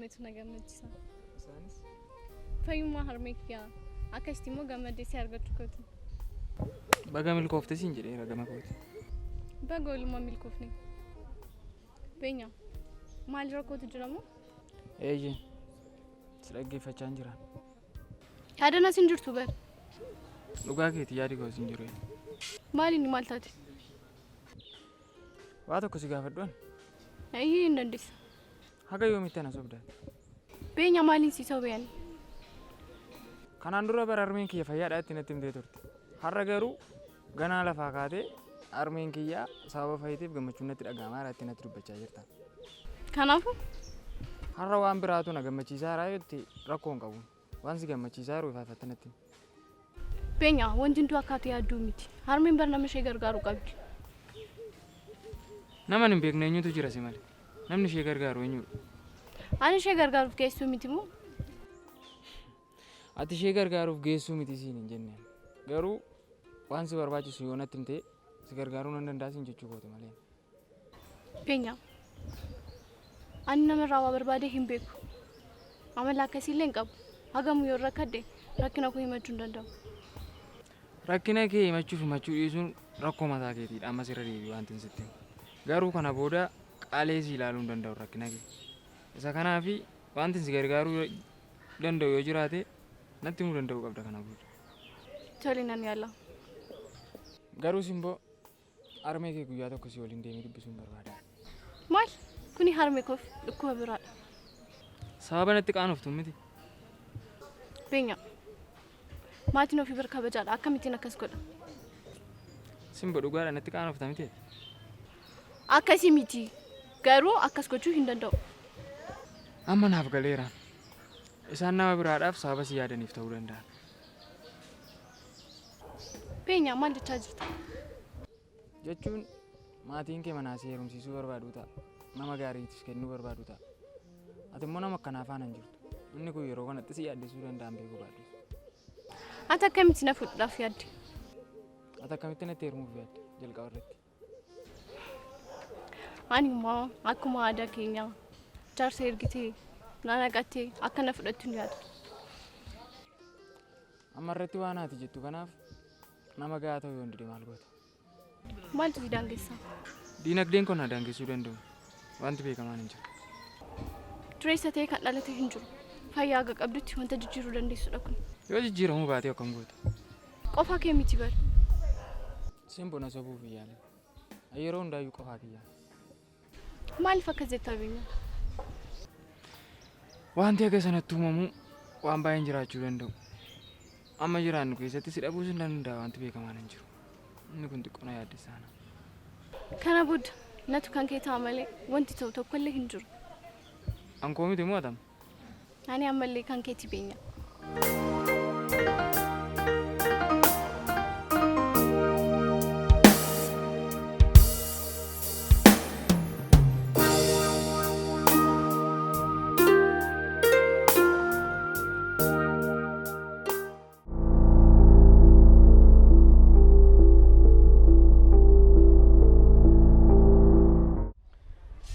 harmeetu na gammachiisa. Isaanis Fayyummaa harmee kiyyaa akkasitti immoo gammadeessee argachuu kooti. baga milkoofte siin jedheera gama kooti. Baga oolummaa milkoofne. Beenya maal rakkootu jiramoo? Eeyyee si dhaggeeffachaa hin jiraan. Yaadana siin jirtu bar. Dhugaa keeti yaadi koo siin jiru. Maaliin maal taate? Waa tokko si gaafadhuan. Eeyyee hin dandeessa. Haga yoomitti ana sobdaati. Beenya maaliin si sobeeyani? Kanaan dura bara harmeen kiyya fayyaadhaa itti natti himtee turte. Har'a garuu ganaa lafaa kaatee harmeen kiyyaa sababa fayyiteef gammachuun natti dhaga'amaa irratti natti dubbachaa jirta. Kanaafuu Har'a waan biraatu na gammachiisaa jira jetti rakkoo hin qabu. Waan si gammachiisaa jiru ifaafatta natti. Beenya wanti hunduu akkaataa yaadduu miti. Harmeen bar nama ishee gargaaruu qabdi. Nama hin beekne eenyutu jira si malee. Namni ishee gargaaru eenyudha? Ani ishee gargaaruuf geessuu miti moo? Ati ishee gargaaruuf geessuu miti siin hin jenne. Garuu waan si barbaachisu yoo natti himte si gargaaruu nan danda'a siin jechuu kooti malee. Beenya ani namarraa waa barbaadee hin beeku. Amala akkasiillee hin qabu. Hagamu yoo rakkadde rakkina koo himachuu hin danda'u. Rakkina kee himachuu dhiisuun rakkoo mataa keetiidha. Amma sirra deebi'u wanti hin sitti. Garuu kana booda qaalee si ilaaluu hin danda'u rakkina kee. Isa kanaafi wanti si gargaaruu danda'u yoo jiraate natti himuu danda'u qabda kana booda. Tole nan yaala. Garuu simboo harmee kee guyyaa tokko si waliin deemee dubbisuun barbaada. Maal? Kuni harmee koof dhukkuba biraadha. Sababa natti qaanoftu miti. Beenya maatiin ofii bira kabajaadha. Akkamittiin akkas godha? Simboo dhugaadha natti qaanofta miti. Akkasii miti. Garuu akkas gochuu hin danda'u. Amma naaf galeera. Isaan nama biraadhaaf sababa si yaadaniif ta'uu danda'a. Beenya maal jechaa jirta? Jechuun maatiin kee manaa si heerumsiisuu barbaadu ta'a. Nama gaariitiif kennuu barbaadu ta'a. Ati immoo nama akkanaa faana hin jirtu. Inni kun yeroo kanatti si yaaddisuu danda'an beekuu baadhu. Ati akkamitti na fuudhuudhaaf yaadde? Ati akkamitti natti heerumuuf yaadde jalqaba irratti? Ani immoo akkuma aadaa keenyaa jaarsa ergitee na naqattee akka na fudhattu ni yaada. Amma irratti waan ati jettu kanaaf nama gahaa ta'uu yoo hin dide maal goota? Maaltu si daangessa? Diinagdeen kun na daangessuu danda'u. Wanti beekamaan hin jiru. Dureessa ta'ee kan dhalate hin jiru. Fayyaa haga qabdutti wanta jijjiiruu dandeessudha kun. Yoo jijjiiramuu baatee akkam goota? Qofaa kee miti bar. Simboo na sobuuf yaala. Yeroo hundaayyuu qofaa kiyyaa. Maaliif akkas jettaa Beenya? Wanti akka sanatti uumamu waan baay'een jiraachuu danda'u. Amma jiraannu keessatti si dhabuus hin danda'a wanti beekamaan hin jiru. Inni kun xiqqoo na yaaddessaana. Kana booda natu kan kee ta'a malee wanti ta'u tokkollee hin jiru. Ankoo miti moo atam? Ani ammallee kan keeti Beenya.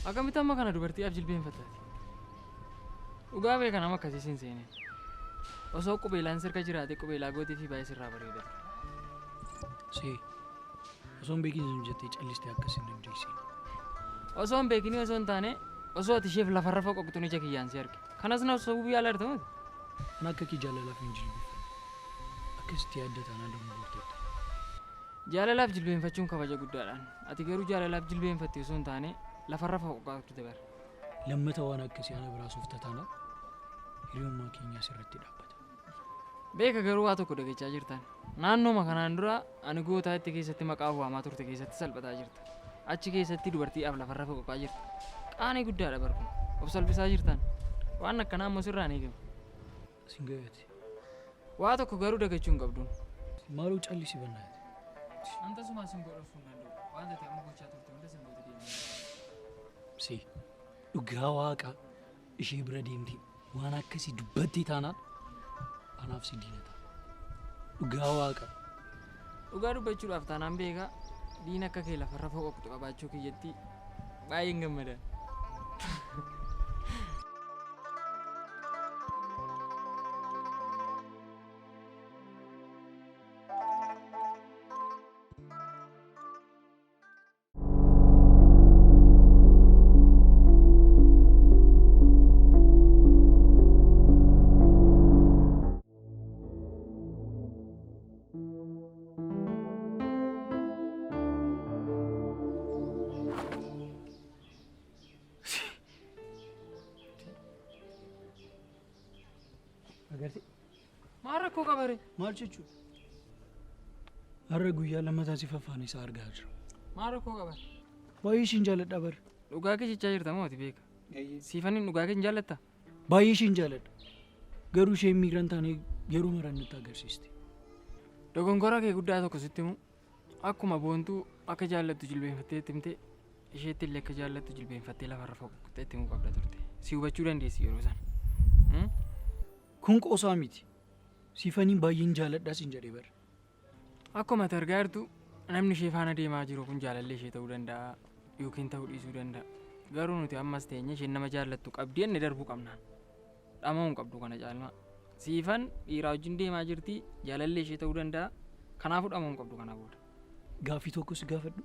Akkamitti amma kana dubartiidhaaf jilbeenfattaati? Dhugaa beekan nama akkasii siin seene. Osoo qubeelaan sirka jiraate qubeelaa gootii fi baay'ee sirraa bareeda. Osoo hin beekin jettee callistee akkasiin dandeessee. Osoo hin beekin osoo hin taane osoo ati isheef lafarra foqoqtuun ija kiyyaan si arge. Kanas na osoo guyyaa alarta miti. Kan akka kee jaalalaaf hin jilbeeffamu. Akkasitti yaadda taanaa damuu gootetta. Jaalalaaf jilbeenfachuun kabaja guddaadhaan. Ati garuu jaalalaaf jilbeenfatte osoo hin taane lafarra foqoqtu dabar. Lammata waan akkasii ana biraa soofta taanaa hiriyummaa keenya asirratti dhaabbata. Beeka garuu waa tokko dhagachaa jirtan. Naannooma kanaan dura ani gootaa itti keessatti maqaa waamaa turte keessatti salphataa jirta. Achi keessatti dubartiidhaaf lafarra foqoqaa jirta. Qaanii guddaadha barku. Of salphisaa jirtan. Waan akkanaa ammoo sirraan eegamu. Sin gayyate. Waa tokko garuu dagachuu hin qabduun. Maaloo callisi bannaati. Anta sumaa sin godhachuu hin danda'u. Waan ta'eef amma gochaa turte hunda sin goota deemee. Dhugaa waaqa ishee bira deemtee waan akkasii dubbattee taanaan anaaf si diina ta'a. Dhugaa waaqa. Dhugaa dubbachuudhaaf taanaan beekaa diina akka kee lafarra foqoqtu qabaachuu kiyyatti baay'een gammada. rakkoo qabare. Maal jechuudha? Har'a guyyaa lammataa si faffaanii isaa argaa jira. Maal rakkoo qabare? Baay'ee ishiin jaalladha bara. Dhugaa kee jechaa jirta moo ati beeka? Siifaniin dhugaa kee hin jaallatta? Baay'ee ishiin jaalladha. Garuu isheen miiran taanee yeroo maran nutti agarsiisti. Dogongora kee guddaa tokko sitti himu akkuma boontuu akka jaallattu jilbeenfattee timtee isheetti illee akka jaallattu jilbeenfattee lafarra foqottee itti himuu qabda turte. Si hubachuu dandeessi yeroo sana. Kun qoosaa miti. Siifaniin baay'een jaalladhaa siin jedhee bara. Akkuma ati argaa jirtu namni ishee faana deemaa jiru kun jaalallee ishee ta'uu danda'a yookiin ta'uu dhiisuu danda'a. Garuu nuti ammas teenye isheen nama jaallattu qabdii inni darbuu qabnaan. Dhama'uu hin qabdu kana caalmaa. Siifan dhiiraa wajjin deemaa jirti jaalallee ishee ta'uu danda'a. Kanaafuu dhama'uu hin qabdu kana booda. Gaaffii tokko si gaafadhu.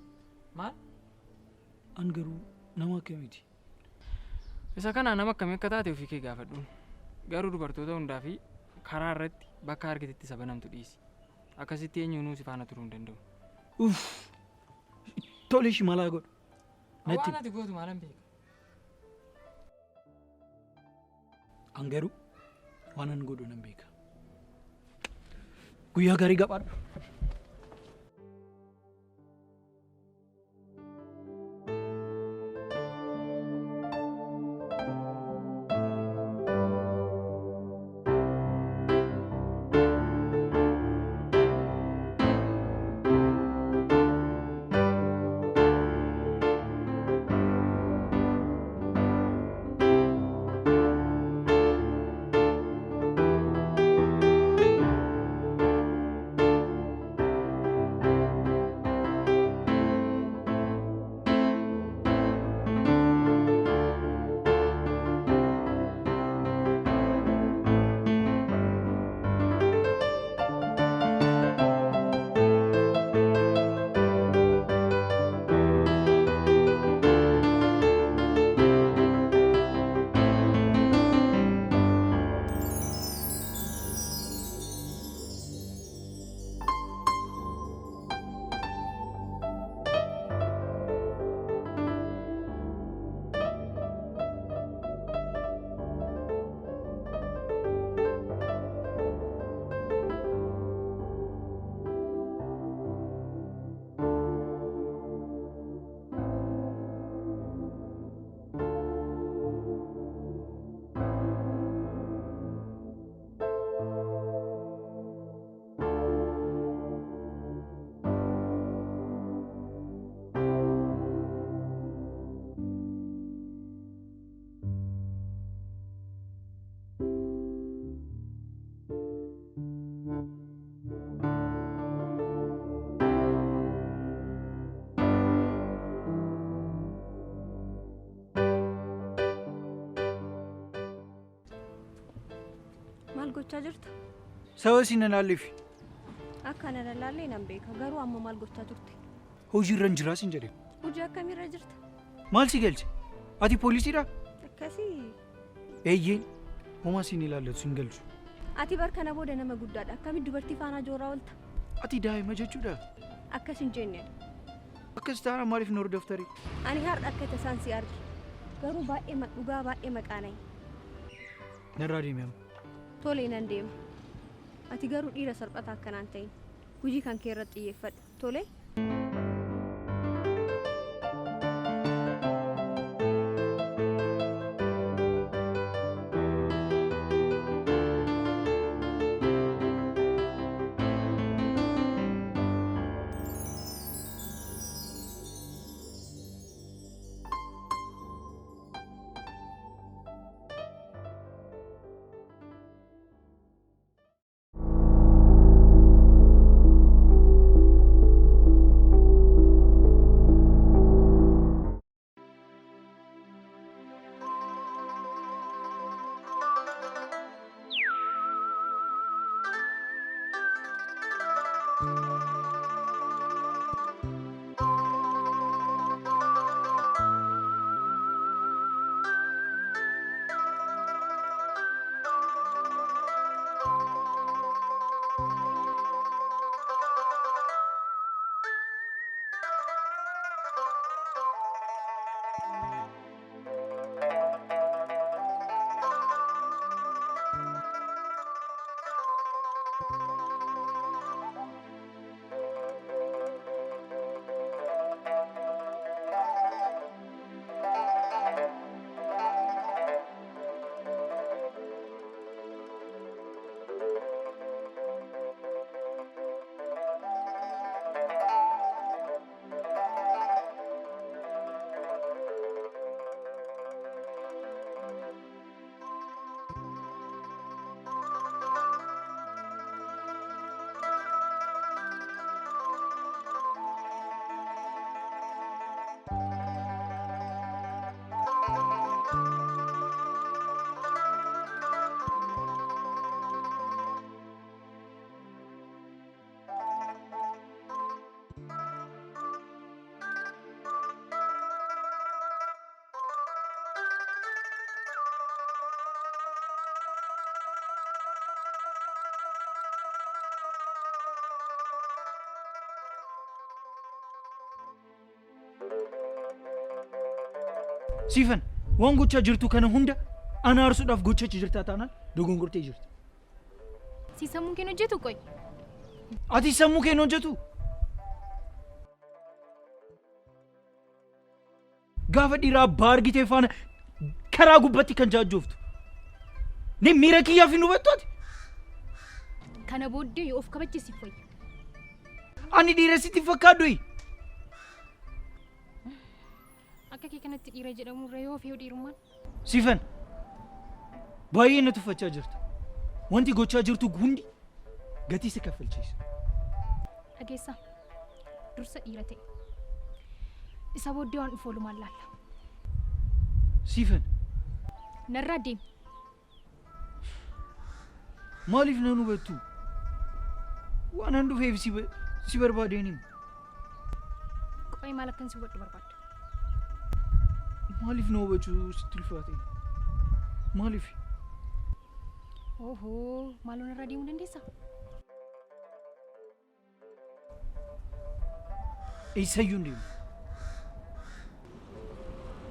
Maal? An garuu nama akkamiiti? Isa kanaa nama akkamii akka taate ofii kee gaafadhu. Garuu dubartoota hundaa fi karaa irratti bakka argitetti saba namtu dhiisi. Akkasitti eenyuunuu si faana turuu hin danda'u. Uff! Tole ishii malaa godhu. Waan ati gootu maalan beeka? An garuu waan an godhu nan beeka. Guyyaa gaarii gabaadha. Maal gochaa jirta? Sababa siin ilaalleef. Akka ana ilaallee nan beeka garuu amma maal gochaa jirti? Hojiirra hin jiraa siin jedhe. Hojii akkamiirra jirta? Maal si galche? Ati poolisiidha? Akkasii. Eeyyeen homaa siin ilaallatu siin galchu. Ati bar kana booda nama guddaadha. Akkamitti dubartii faana jooraa oolta? Ati daa'ima jechuudha. Akkas hin jenneen. Akkas taana maaliif na hordoftarii? Ani har'a akka tasaan si arge. Garuu baay'ee dhugaa baay'ee maqaanay. Narraa deemee Tole nan deema. Ati garuu dhiira salphataa akkanaan ta'in. Hojii kan kee irratti xiyyeeffadhu. Tole? Siifan waan gochaa jirtu kana hunda ana aarsuudhaaf gochachi jirtaa taanaan dogongortee jirti. Si sammuun kee hojjetu qoy. Ati sammuu kee hojjetu? Gaafa dhiiraa abbaa argitee faana karaa gubbatti kan jaajjooftu. Ni miira kiyyaaf hin hubattu ati? Kana booddee yoo of kabachiisi qoy. Ani dhiira sitti fakkaadhu. Akka kee kanatti dhiira jedhamu irra yoo fi dhiirummaan. Siifan baay'ee na tuffachaa jirtu. Wanti gochaa jirtu hundi gatii si kaffalchiisa. Dhageessa dursa dhiira ta'e. Isa booddee waan dhufu walumaan laalla. Siifan narraa deemi. Maaliif nan hubattu? Waan an dhufeef si barbaadeen hima. Qoy maal akkan si hubadhu barbaadda? Maaliif na hubachuu sitti ulfaate? Maaliif? Ohoo maaloon irraa deemuu dandeessaa? Eessayyuu hin deemu.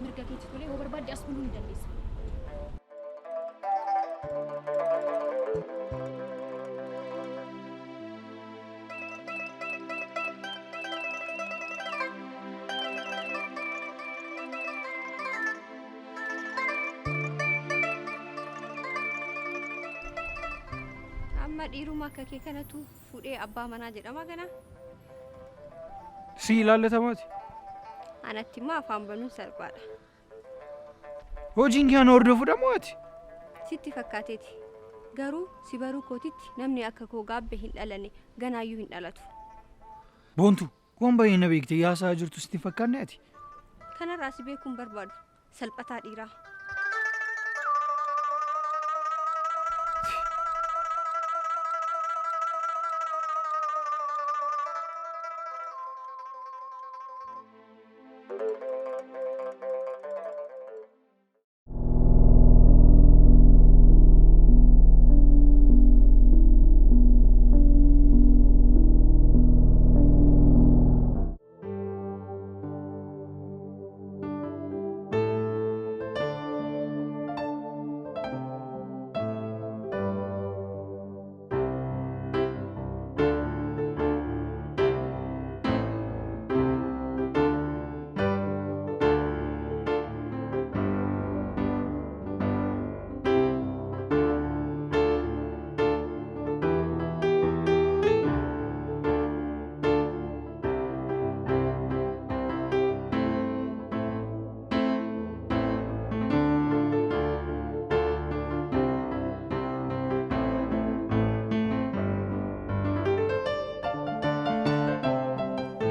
Mirga keetti tolee yoo barbaadde as buluu ni dandeessa. Amma dhiiruma akka kee kanatu fuudhee abbaa manaa jedhama kana. Si ilaallatamaati. Anatti immoo afaan banuun salphaadha. Hojiin kee ana hordofuudha moo ati? Sitti fakkaateeti. Garuu si baruu kootitti namni akka koo gaabbe hin dhalanne ganaayyuu hin dhalatu. Boontu waan baay'ee na beektee yaasaa jirtu sitti fakkaanne ati? Kanarraa si beekuun barbaadu salphataa dhiiraa.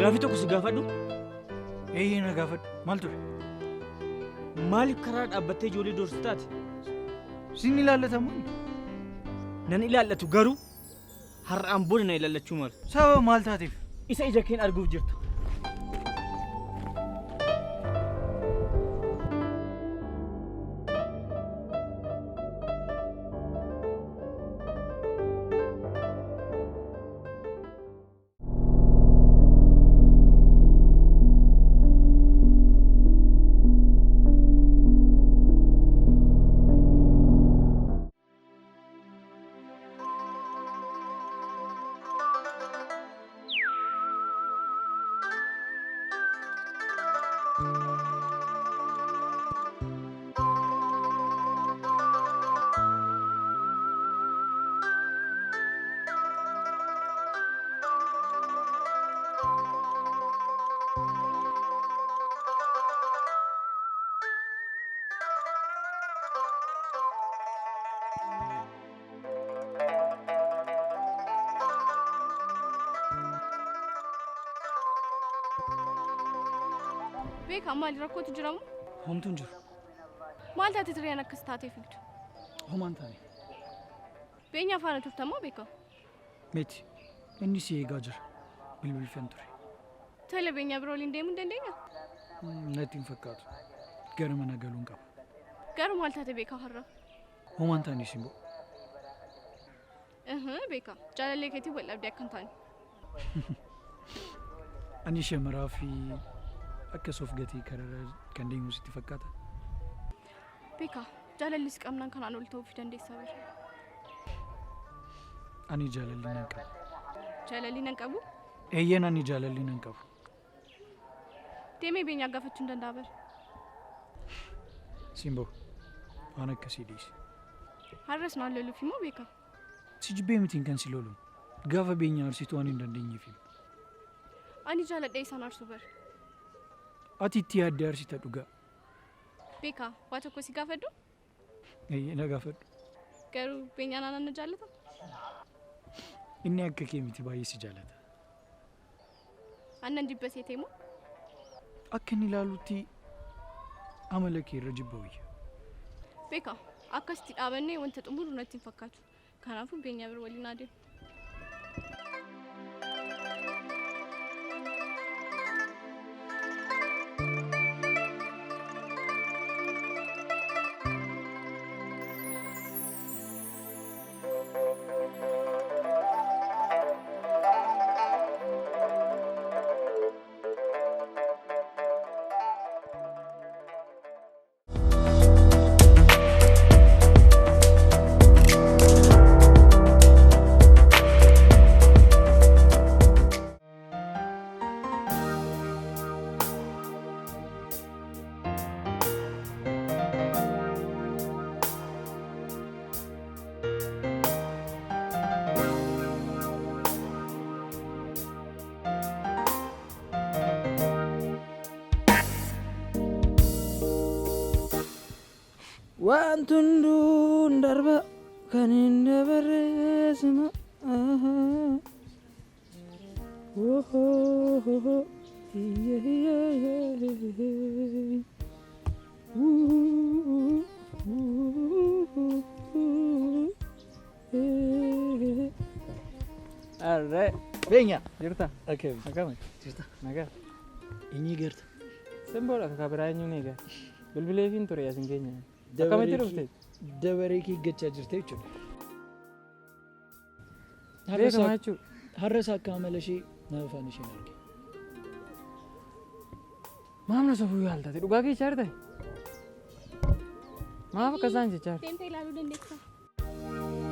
Gaafi tokko si gaafadhu. Eeyyee na gaafadhu. Maal ture? Maaliif karaa dhaabbattee ijoollee doorsitu taate? Sin ilaallatamu? Nan ilaallatu garuu har'aan booda na ilaallachuu mala. Sababa maal taateef? Isa ija keen arguuf jirta. Beeka maal rakkootu jiramu? Homtuun jiru. Maal taate tireen akkas taatee fiigdu? Homaan taane. Beenyaa faana turtamoo beeka? Miti. Inni si eegaa jira. Bilbilfeen ture. Tole beenyaa biroo waliin deemuu hin dandeenya? Natti hin fakkaatu. Gara mana galuun qaba. Garuu maal taate beeka har'a? Homaan taane simbo. Beeka. Jaalallee keetii wal dhabdee akka hin taane. Ani shamaraa fi akka soof gatii karara kan deemu sitti fakkaata. Beeka jaalallis qabnaan kanaan ol ta'uu fi dandeessaa bira. Ani jaalalli nan qabu. Jaalalli nan qabu? Eeyyeen ani jaalalli nan qabu. Deemee beenyaa gaafachuu hin danda'a bira. Simboo waan akkasii dhiisi. Har'as naan loluuf immoo beeka. Si jibbee mitiin kan si lolu. Gaafa beenyaa arsituu waan hin dandeenyeef. Ani jaaladhee isaan arsuu bira. Ati itti yaaddee arsita dhugaa. Beeka waa tokko si gaafadhu? Na gaafadhu. Garuu beenyaa naannoo jaallata? Inni akka kee miti baay'ee si jaallata. Annan jibba seetee moo? Akka inni ilaalutti amala kee irra jibba wayya. Beeka akkasitti dhaabannee wanta xumuru natti hin fakkaatu. Kanaafuu beenyaa bira waliin adeemu. Wantundun darba kan inda beresma Arre Beenya. jirta Akka akame jirta. nagaa Inni garta. Simboodha ka kabiraanyu neega bilbileefiin ture asin keenya akkamitti dhufte Dabaree kee gachaa jirte jechuudha. beekama jechuudha Har'as akka amala ishee na afaan isheen arge. maamna safuu yaaltate dhugaa keechaa jirte maaf akkasaan jechaa Deemtee ilaaluu dandeessaa?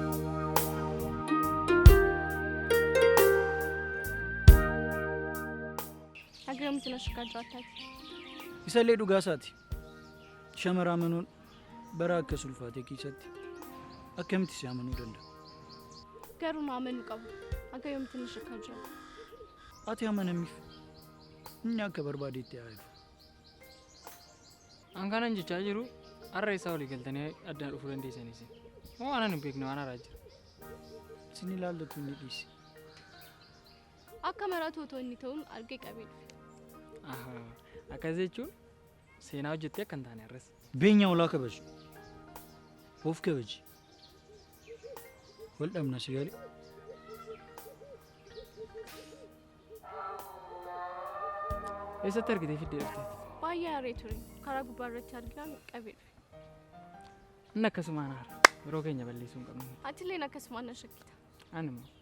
Agiramitti na shakkaa jiraataati. Isallee dhugaa isaati. Shamara amanuun bara akka sulfaatee keessatti akkamitti si amanuu danda'a? Garuu na amanuu qabu. Agiramitti na shakkaa jira. Ati amanamiif inni akka barbaadeetti haayifu. an kanan jechaa jiru har'a isaa walii galtanii addaan dhufuu dandeessanis moo anan hin beekne waan haraa jira Sin ilaallatu inni dhiisi. Akka maraatu otoo inni ta'uun argee qabee dhufe. akkas jechuun seenaa hojjettee akka hin taane har'as Beenya olaa kabaju. Of kabaji. Wal dhabna si galee. eessatti argitee fiddee dhufteetti Baay'ee aaree ture. Karaa gubbaa irratti argaan qabee dhufe. inni akkasumaan haara yeroo keenya balleessuu hin qabnu Atilleen akkasumaan na shakkita. ani immoo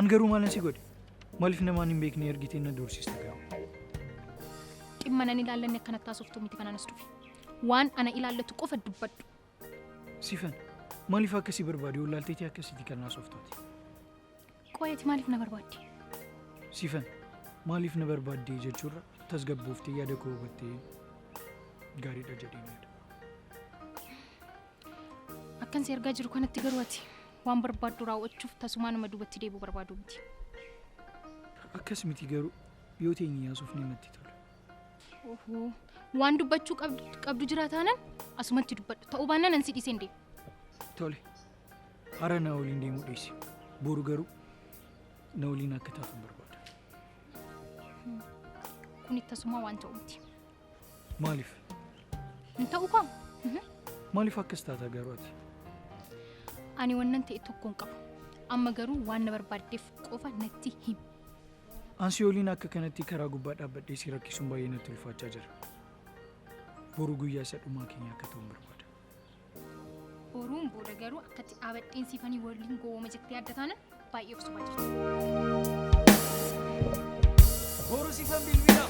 An garuu maalan si godhe? Maaliif namaan hin beekne ergitee na doorsiste garuu? Dhimma nan ilaallanne akkanatti taasiftuu miti kanaan as dhufe. Waan ana ilaallatu qofa dubbadhu. Sifan maaliif akkasii barbaade wallaalteetii akkasitti kan naasoftaati? Qo'eeti maaliif na barbaadde? Sifan maaliif na barbaadde jechuurra tasgabbooftee yaada koo hubattee gaariidha jedheen yaada. Akkan si ergaa jiru kanatti garuu ati waan barbaaddu raawwachuuf tasumaa nama duubatti deebi'uu barbaadu miti. Akkas miti garuu yoo teenye yaasuuf namatti tola. Ohoo waan dubbachuu qabdu jira taanaan asumatti dubbadhu. Ta'uu baannaan ansi dhiisee hin deemu. Tole hara na waliin deemuu dhiisi. Boru garuu na waliin akka taatu barbaada. Kun tasumaa waan ta'u miti. Maaliif? Hin ta'uu qaba. Maaliif akkas taata garuu ati? Ani wannan ta'e tokkoon qabu. Amma garuu waan na barbaaddeef qofa natti himi. Ansi waliin akka kanatti karaa gubbaa dhaabbadhee si rakkisuun baay'ee natti ulfaachaa jira. Boru guyyaa isa dhumaa keenya akka ta'u barbaada. Boruun booda garuu akkatti dhaabadheen siifanii waliin goowwama jettee adda taana baay'ee obsumaa jirti. Boru sifan bilbila.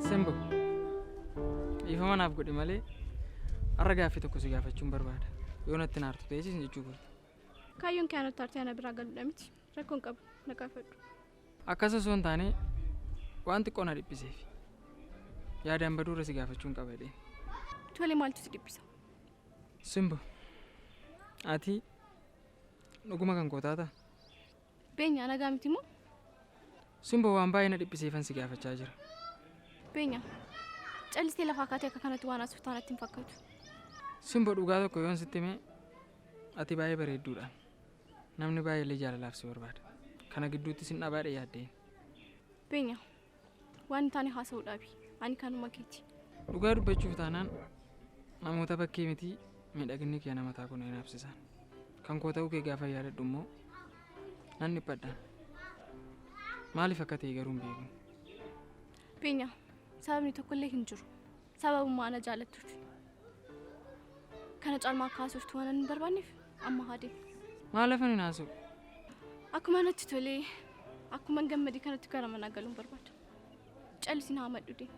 Sembo. Ifa manaaf godhe malee har'a gaaffii tokko si gaafachuun barbaada. Yoo natti naartu ta'esis jechuu godhe. Kaayyoon kee anatti aartee ana biraa galuudha miti. Rakkoon qabu na gaafadhu. Akkas osoo hin taane waan xiqqoo na dhiphiseef yaadaan baduura si gaafachuun qabadhe. Tole maaltu si dhiphisa? Simbo. Ati dhuguma kan koo taata? Beenya nagaa miti moo? Simbo waan baay'ee na dhiphiseefan si gaafachaa jira. Beenya callisee lafaa kaatee akka kanatti waan asuftaa natti hin fakkaatu. Simbo dhugaa tokko yoon sitti hime ati baay'ee bareedduudha. Namni baay'ee illee jaalalaaf si barbaada. Kana gidduutti sin dhabaadhe yaaddeen. Beenya waan hin taane haasa'uu dhaabi. Ani kanuma keeti. Dhugaa dubbachuuf taanaan namoota bakkee miti miidhaginni kee nama taakuna hin absisan. Kan koo ta'uu kee gaafa yaadadhu immoo nan dhiphadha. Maaliif akka ta'e garuu hin beeku. Beenya sababni tokkollee hin jiru. Sababummaa ana jaalattuufi. Kana caalmaa kaasuuftu waan hin barbaanneef amma haa deemu. Maal lafan hin haasa'u? Akkuma natti tolee akkuma gammadee kanatti gara manaa galuun barbaada. Callisii naa maddu deemu.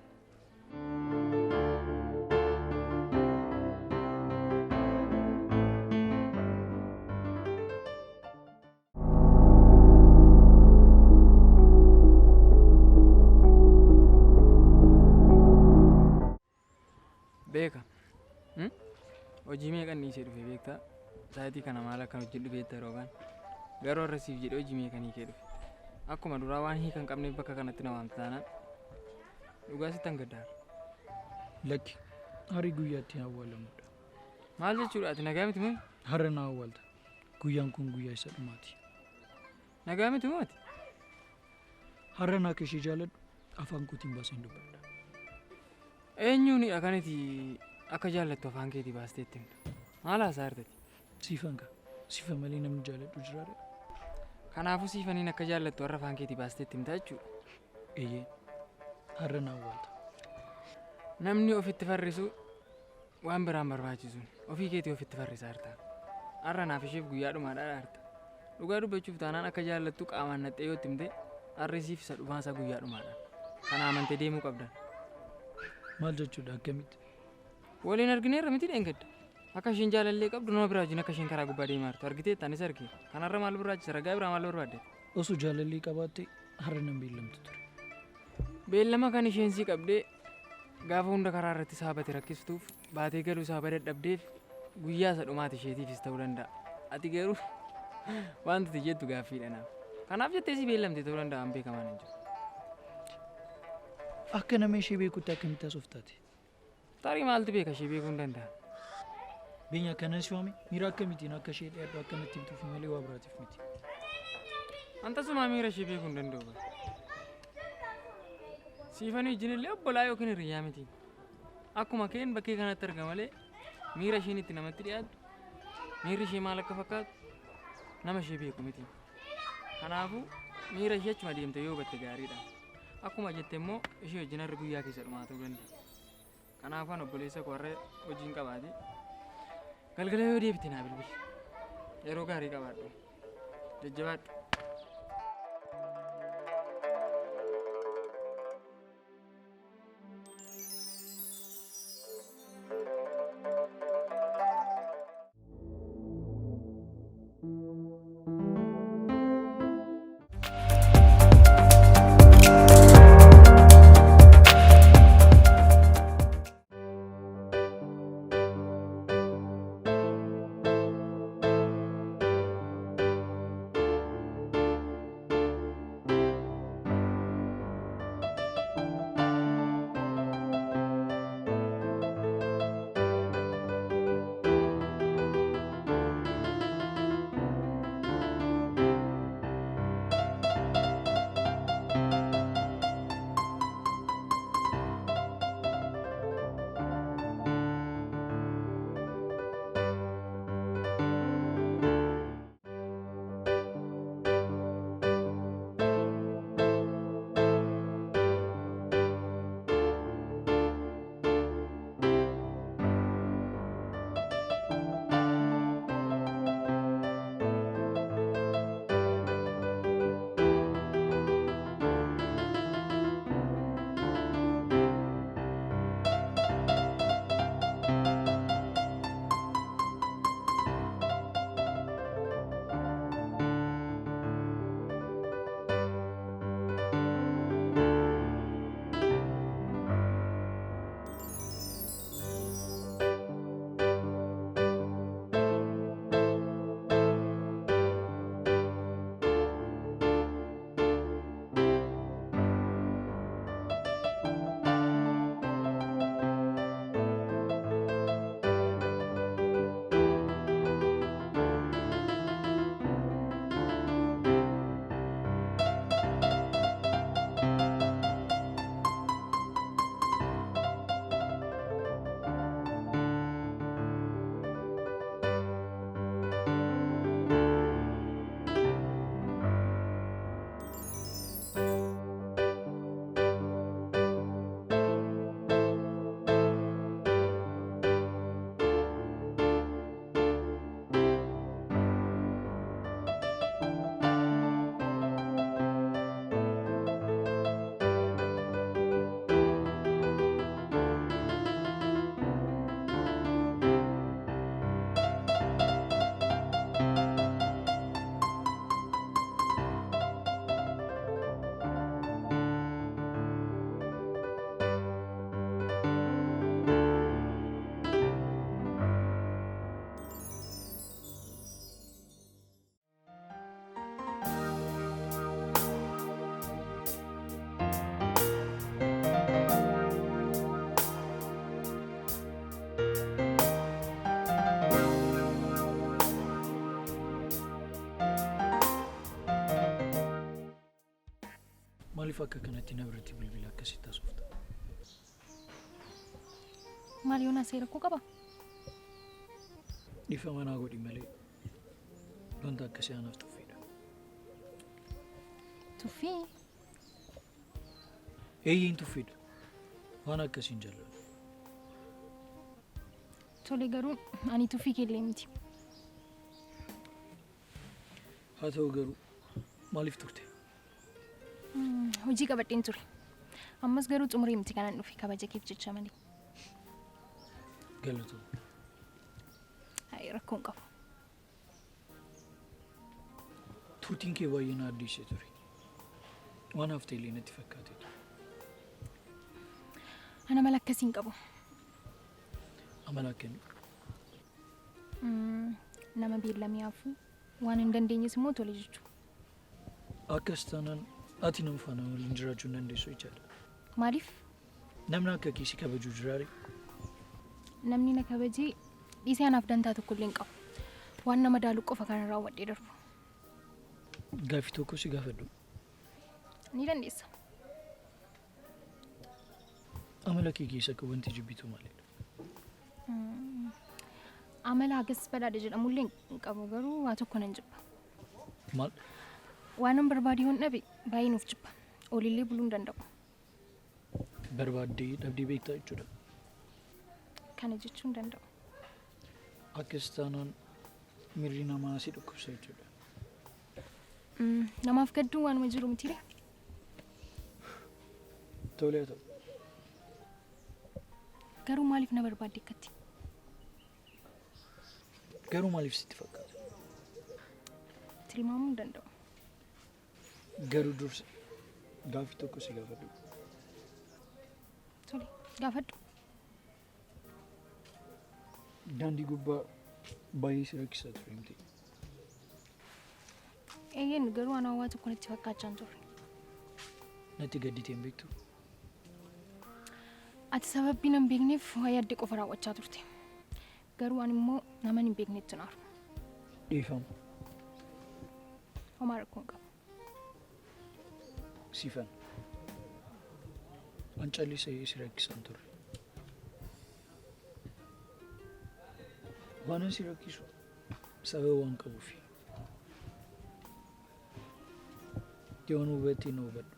Beeka. Hojii meeqan dhiisee dhufe beektaa? Sa'aatii kana maal akkan hojjedhu beektaa roogaan? Garuu har'a siif jedhee hojii meeqan hiikee dhufe? Akkuma duraa waan hiikan qabneef bakka kanatti na waamta taanaan dhugaa sitti hangaddaara. Lakki harri guyyaatti hin awwaalamudha. Maal jechuudha ati nagaa miti moo? Har'a na awwaalta. Guyyaan kun guyyaa isa dhumaati. Nagaa miti moo ati? Har'a na akka ishee jaaladhu afaan kootiin baaseen dubbadha. Eenyuunidha kaniti akka jaallattu afaan keetii baastee itti himtu? Maal haasaa jirtati? Siifan ka. Siifa malee namni jaaladhu jiraadha. Kanaafuu siifaniin akka jaallattu har'a afaan keetii baastee itti himta jechuudha. Eeyyee. Har'a na awwaalta. Namni ofitti farrisu waan biraan barbaachisuun ofii keetii ofitti farrisaa jirta. Har'a naaf isheef guyyaa dhumaadhaa dhaarta. Dhugaa dubbachuuf taanaan akka jaallattu qaamaan naxxee yoo itti himte har'i isa dhumaasaa guyyaa dhumaadha. Kana amantee deemuu qabdan. Maal jechuudha akkamitti? waliin argineerra miti dheengadda. Akka isheen jaalallee qabdu nama biraa wajjin akka isheen karaa gubbaa deemaa jirtu argiteetta anis arge. Kanarra maal barbaachisa ragaa biraa maal barbaadde? Osoo jaalallee qabaatte har'a nan beellamtu ture. Beellama kan isheen sii qabdee gaafa hunda karaa irratti saabate rakkistuuf baatee galuu isaa dadhabdeef guyyaa isa dhumaati isheetiifis ta'uu danda'a. Ati garuu wanti jettu gaaffiidha naaf. Kanaaf jettee si beellamte ta'uu danda'a an beekamaan hin jiru. Akka nama ishee beekutti akkamitti haasoftaati? Tarii maaltu beeka ishee beekuu hin danda'a. Beenya akkanas yoome miira akkamitiin akka ishee dhiyaadhu akkanatti himtuuf malee waa biraatiif miti. Antasumaa miira ishee beekuu hin danda'u. Siifanii wajjin illee obbolaa yookiin hiriyyaa miti. Akkuma keen bakkee kanatti arga malee miira isheen itti namatti dhiyaattu miirri ishee maal akka fakkaatu nama ishee beeku miti. Kanaafuu miira ishee achuma deemte yoo hubatte gaariidha. Akkuma jette immoo ishee wajjin har'a guyyaa keessa dhumaa ta'uu danda'a. Kanaafuu an obboleessa koo har'a hojiin qabaate galgala yoo deebite naa bilbili. Yeroo gaarii qabaadhu. Jajjabaadhu. Maaliif akka kanatti na biratti bilbila akkasitti haasofta? Maal yoona seera koo qaba? Dhiifama naa godhi malee wanta akkasii anaaf tuffiidha. Tuffii? Eeyyiin tuffiidha. Waan akkasiin jaalladhu. Tole garuu ani tuffii keellee miti. Haa ta'u garuu maaliif turte? Hojii qabadheen ture. Ammas garuu xumurii miti kanan dhufe kabaja keef jecha malee. galatu. Hai rakkoon qabu. Tuutiin kee baay'ee na addeessee ture. Waan haftee illee natti fakkaate. Ana mala akkasiin qabu. Amala akkamii? Nama beellamee hafu waan hin dandeenyes immoo tole jechuudha. Akkas taanaan ati nama faana waliin jiraachuu hin dandeessu jechaadha. Maaliif? Namni akka kee si kabajuu jiraare? Namni na kabajee dhiisee anaaf dantaa tokko illee hin qabu. Waan nama daalu qofa kana raawwadhee darbu. Gaaffii tokko si gaafadhu. Ni dandeessa. Amala kee keessa akka wanti jibbitu maalidha? Amala hagas badhaadha jedhamullee hin qabu garuu waa tokko nan jibba. Maal? Waan an barbaadu yoon dhabe baay'ee nuuf jibba. Olillee buluu hin danda'u. Barbaaddee dhabdee beektaa jechuudha. Kana jechuu hin danda'u. Akkas taanaan miirri namaa si dhukkubsa jechuudha. Namaaf gadduu waanuma jiru mitiire. Tolee haa ta'u. Garuu maaliif na barbaadde akkatti? Garuu maaliif sitti fakkaata? Tilmaamuu hin danda'u. Garuu dursa gaaffii tokko si gaafadhu. Tole gaafadhu. Daandii gubbaa baay'ee si rakkisaa ture miti. Eeyyeen garuu ana waa tokko natti fakkaachaa hin turre. Natti gadditee hin beektu? Ati sababii nan beekneef waa yaadde qofa raawwachaa turte. Garuu ani immoo nama hin beeknetti naaru. Dhiifama. Homaa rakkoon qabu. Siifan. An callisee si rakkisan turre. Waan an si rakkisu sababa waan qabuufi. Yoon hubattee na hubadhu.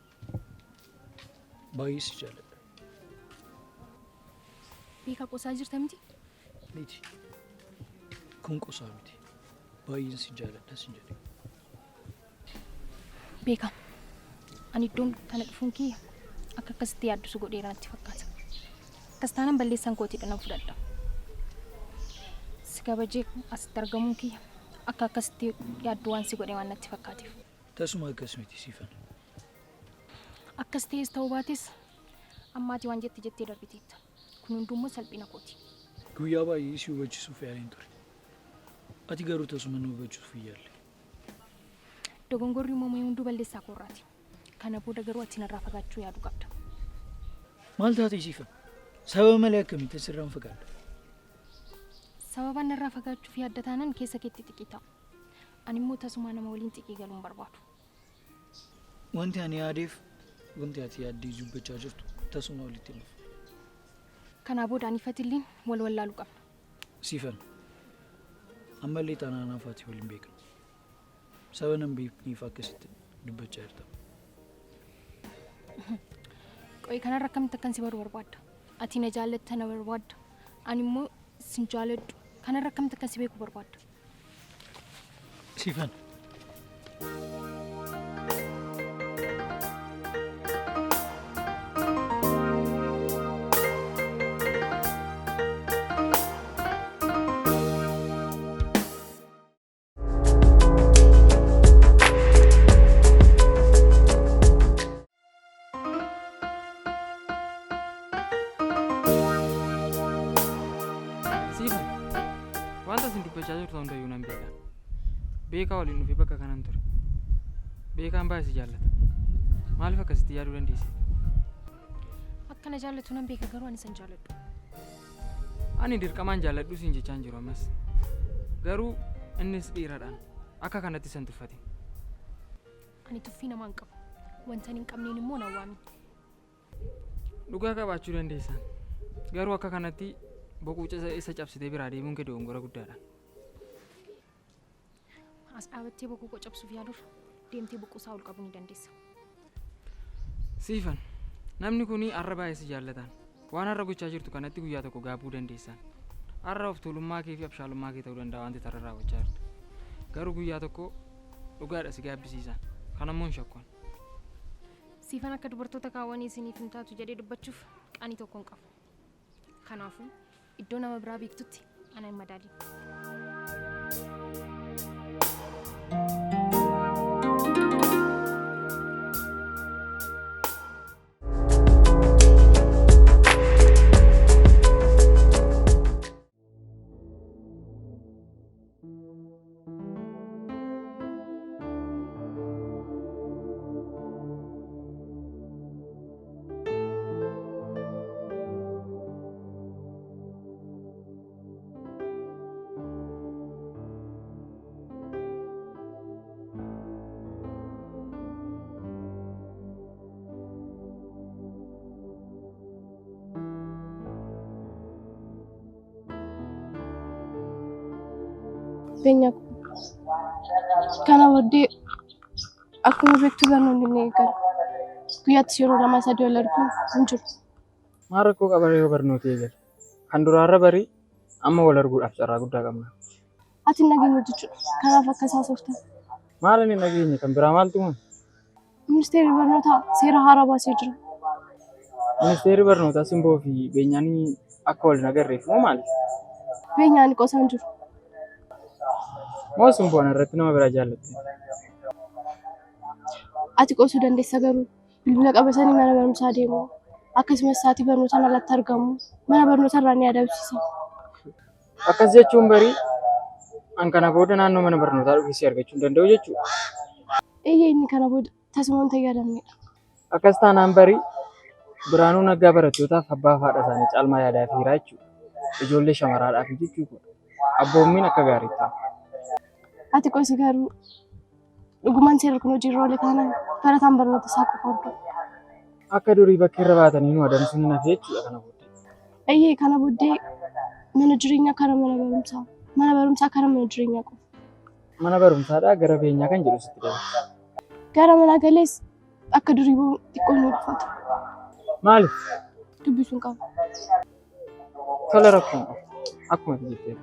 Baay'ee si jaalladha. Beekaa qosaa jirta miti? Miti. Kun qosaa miti. Baay'een si jaalladha sin jedhe. Beekaa. Ani iddoon kana dhufuun kiyya akka akkasitti yaaddu godheera natti fakkaata. Akkas taanaan balleessaan kootiidha nan fudhadha. Si kabajee asitti argamuun kiyya akka akkasitti yaaddu waan si godhe waan natti fakkaateef. Tasuma akkas miti siifan. Akkas ta'es ta'uu baates ammaati waan jettee darbiteetta. Kun hundummoo salphina kooti. Guyyaa baay'ee si hubachisuuf yaaliin ture. Ati garuu tasuma nu hubachuuf yaalle. Dogongorri uumamee hunduu balleessaa koorraati. Kana booda garuu ati narraa fagaachuu yaadu qabda. Maal taatee siifan? Sababa malee akkamitti sirraan fagaadha? Sababaan narraa fagaachuuf yaadda taanaan keessa keetti xiqqii ta'u. Ani immoo tasuma nama waliin xiqqii galuun barbaadu. Wanti ani yaadeef wanti ati yaaddee dubbachaa jirtu tasuma walitti himuuf. Kanaa booda ani fatilliin wal wallaaluu qabna. Siifan. Ammallee taanaanaaf ati waliin beekna. Saba nan beekniif akkasitti dubbachaa jirta. Qo'i kanarra akkamitti akkan si baru barbaadda? Ati na jaallatta na barbaadda. Ani immoo sin jaalladhu. Kanarra akkamitti akkan si beeku barbaadda? Siifan. Beekaa waliin dhufee bakka kanan ture. Beekaan baay'ee si jaallata. Maaliif akkasitti yaaduu dandeesse? Akkana jaallatu nan beeka garuu ani san jaalladhu. Ani dirqamaan jaalladhu siin jechaan jiru ammas. Garuu innis dhiiradhaan akka kanatti san tuffate. Ani tuffii namaa hin qabu. Wanta hin qabneen immoo na waami. Dhugaa qabaachuu dandeessan. Garuu akka kanatti boquu isa cabsitee biraa deemuun kee dogongora guddaadha. As dhaabattee boquu cabsuuf yaadurra deemtee boquusaa ol qabuu ni dandeessa. Siifan namni kuni har'a baay'ee si jaallatan waan har'a gochaa jirtu kanatti guyyaa tokko gaabuu dandeessan. Har'a of tuulummaa kee fi abshaalummaa kee ta'uu danda'a wanti tarra raawwachaa jirtu. Garuu guyyaa tokko dhugaadha si gaabbisiisan. Kanammoo hin shakkoon. Siifan akka dubartoota kaawwanii isiniif hin taatu jedhee dubbachuuf qaanii tokko hin qabu. Kanaafuu iddoo nama biraa beektutti ana hin madaalin. Benya kana booddee akkuma beektu barnoonni ni eegala. Guyyaatti yeroo lama sadii wal arguun hin jiru. Maal rakkoo qabaree yoo barnoota eegale? Kan duraarra barii amma wal arguudhaaf carraa guddaa qabna. Ati nageenya jechuudha. Kanaaf akka isaa sooftan. Maal inni nageenya kan biraa maaltu hima? Ministeerri barnootaa seera haaraa baasee jira. Ministeerri barnootaa simboo fi beenyaanii akka wal nagarreef moo maali? Beenyaan qosaan jiru. Moo simboon irratti nama biraa jaallatte? Ati qosuu dandeessa garuu bilbila qabatanii mana barumsaa deemu. Akkasumas sa'aatii barnootaan alatti argamu. Mana barnootaa irraa ni adabsisa. Akkas jechuun barii an kana booda naannoo mana barnootaa dhufee argachuu hin danda'u jechuudha. Eeyyee inni kana booda tasumaan fayyadamnedha. Akkas taanaan barii Biraanuu Naggaa barattootaaf abbaa fi haadha isaanii caalmaa yaadaa fi hiraa jechuudha. Ijoollee shamaraadhaaf jechuudha. Abboommiin akka gaariitti. Ati qosi garuu dhugumaan seera kun hojii irra oole taanaan barataan barnoota isaa qofa hordofu. Akka durii bakka irra baatanii nu adamsuun hin hafe jechuudha kana booddee. Eeyyee kana booddee mana jireenyaa kara mana barumsaa. Mana barumsaa kara mana jireenyaa qofa. Mana barumsaadhaa gara beenyaa kan jedhu sitti dabala. Gara mana galees akka durii xiqqoo ni ulfaata. Maaliif? Dubbisuun qaba. Tola rakkoon akkuma jettee.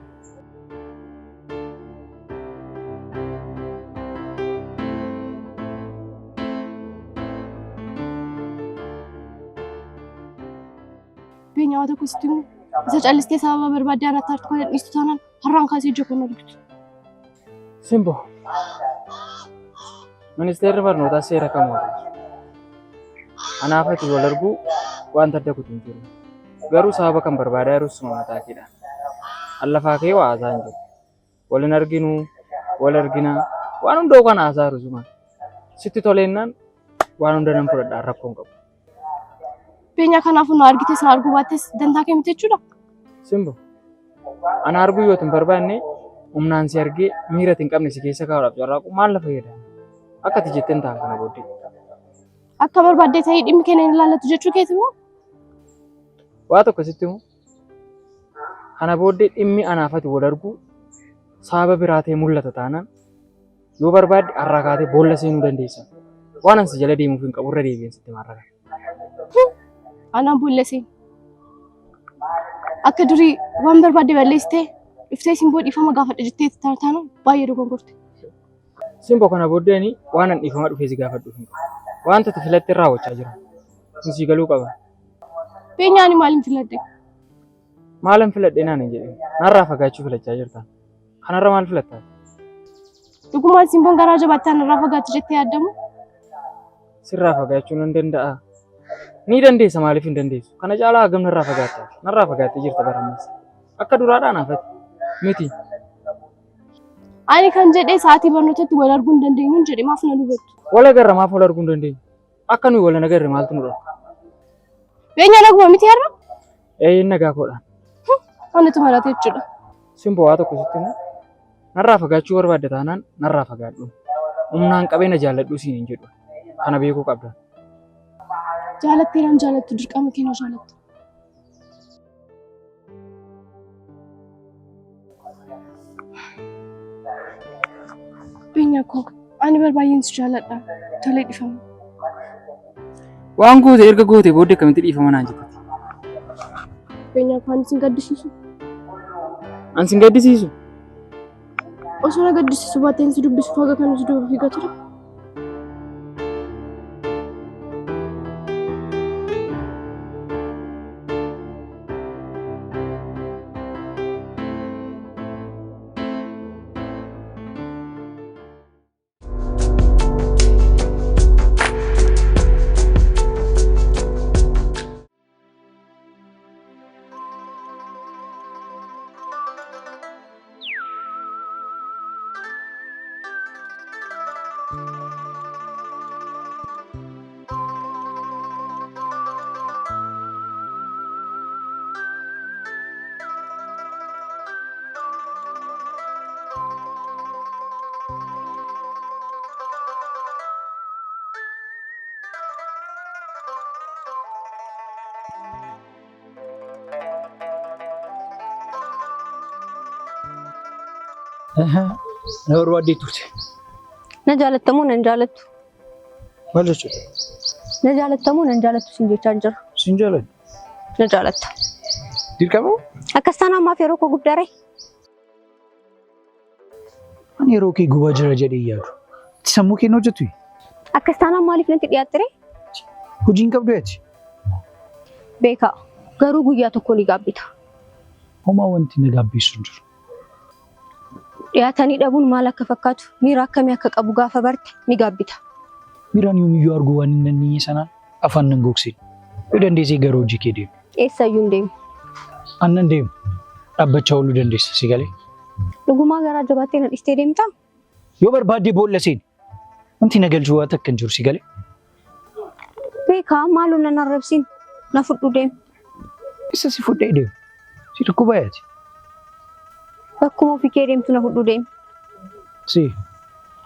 Beenyaa tokko sitti himu isa callistee sababa barbaadde anatti hartu kan dhiistu taanaan har'aan kaasee ija kun argitu. Simbo. Ministeerri barnootaa seera kam waliin? Anaaf ati wal arguu wanta adda kutu hin jiru. Garuu sababa kan barbaadaa yeroo suma mataa keedha. Allafaa kee waa haasaa hin jiru. Waliin arginu, wal argina, waan hundoo kan haasaa jiru suma. Sitti toleennaan waan hunda nan fudhadhaan rakkoon qabu. Beenyaa kanaafuu na argites na arguu baattes dantaa kee miti jechuudha. Simbo. Ana arguu yoo hin barbaanne humnaan si argee miira hin qabne si keessa kaa'uudhaaf carraaqu maal lafa fayyada? Akka ati jetteen ta'an kana booddee. Akka barbaaddee ta'ee dhimmi keenya hin ilaallatu jechuu keeti moo? Waa tokko sitti himu. Kana booddee dhimmi anaaf ati wal arguu sababa biraa ta'ee mul'ata taanaan yoo barbaadde har'aa kaatee boolla seenuu dandeessa. Waan ansi jala deemuuf hin qabu irra deebiin sitti marraga. Anaan boolla seenu. Akka durii waan barbaadde balleessitee iftee simboo dhiifama gaafadha jettee taanaan baay'ee dogongorte. Simboo kana booddeeni waan an dhiifama dhufee si gaafadhuuf hin qabu. Wanta ati filattee raawwachaa jira. Kunsii galuu qaba. Beenyaani maaliin filadde? Maalan filadhee naan hin jedhin. Narraa fagaachuu filachaa jirta. Kanarra maal filattaa? Dhugumaan simboon garaa jabaattaa narraa fagaatti jettee yaaddamu? Sirraa fagaachuu nan danda'a. Ni dandeessa maaliif hin dandeessu? Kana caalaa hagam narraa fagaattaa? Narraa fagaattee jirta barammas. Akka duraadhaan hafati. Miti. Ani kan jedhee sa'aatii barnootatti wal arguu hin dandeenyu jedhe maaf na hubattu? Wal agarra maaf wal arguu hin dandeenyu? Akka nuyi wal agarre maaltu nu dhorka? Beenyaa naguma miti har'a? Nagaa koodhaan. Anatu marate jechuudha. Simboo waa tokko sitti himu. Narraa fagaachuu barbaadda taanaan narraa fagaadhu. Humnaan qabeenya jaalladhuu siin hin jedhu. Kana beekuu qabda. Jaalattee naan jaalattu dirqama keenya jaalattu. Beenyaa koo ani barbaayeen si jaalladha. Tolee dhiifama. Waan goote erga goote booddee akkamitti dhiifama naan jettati? Beenyaa koo ani sin gaddisiisu. An sin gaddisiisu? Osoo na gaddisiisu baatteen si dubbisu faga kan si duuba fiigaa ture. Na barbaadde turte. Na jaalattamoo nan jaalattu. Maal jechuudha? Na jaalattamoo nan jaalattu siin jechaa jira. Siin jaaladhu. Na jaalatta. Dirqama? Akkas taanaan ammaaf yeroo koo guddaare. Ani yeroo kee gubaa jira jedhee yaadu. Itti sammuu kee hojjetu. Akkas taanaan maaliif natti dhiyaattire? Hojii hin qabdu yaati. Beekaa garuu guyyaa tokko ni gaabbita. Homaa wanti na gaabbeessu hin jiru. Dhiyaatanii dhabuun maal akka fakkaatu miira akkamii akka qabu gaafa barte ni gaabbita. Miiraan yoomiyyuu arguu waan hin dandeenye sanaan afaan nan gogsine. Yoo dandeessee gara hojii kee deemu. Eessayyuu hin deemu. Annan deemu. Dhaabbachaa ooluu dandeessa si galee. Dhugumaa garaa jabaattee na dhiistee deemtaa? Yoo barbaaddee boolla seeni. Wanti na galchuu waan takka hin jiru si galee. Beekaa maaloo nan arrabsiin na fudhu deemu. Isa si fudhee deemu. Si dhukkuba yaati. Bakkuma ofii kee deemtu na fudhu deemu. Si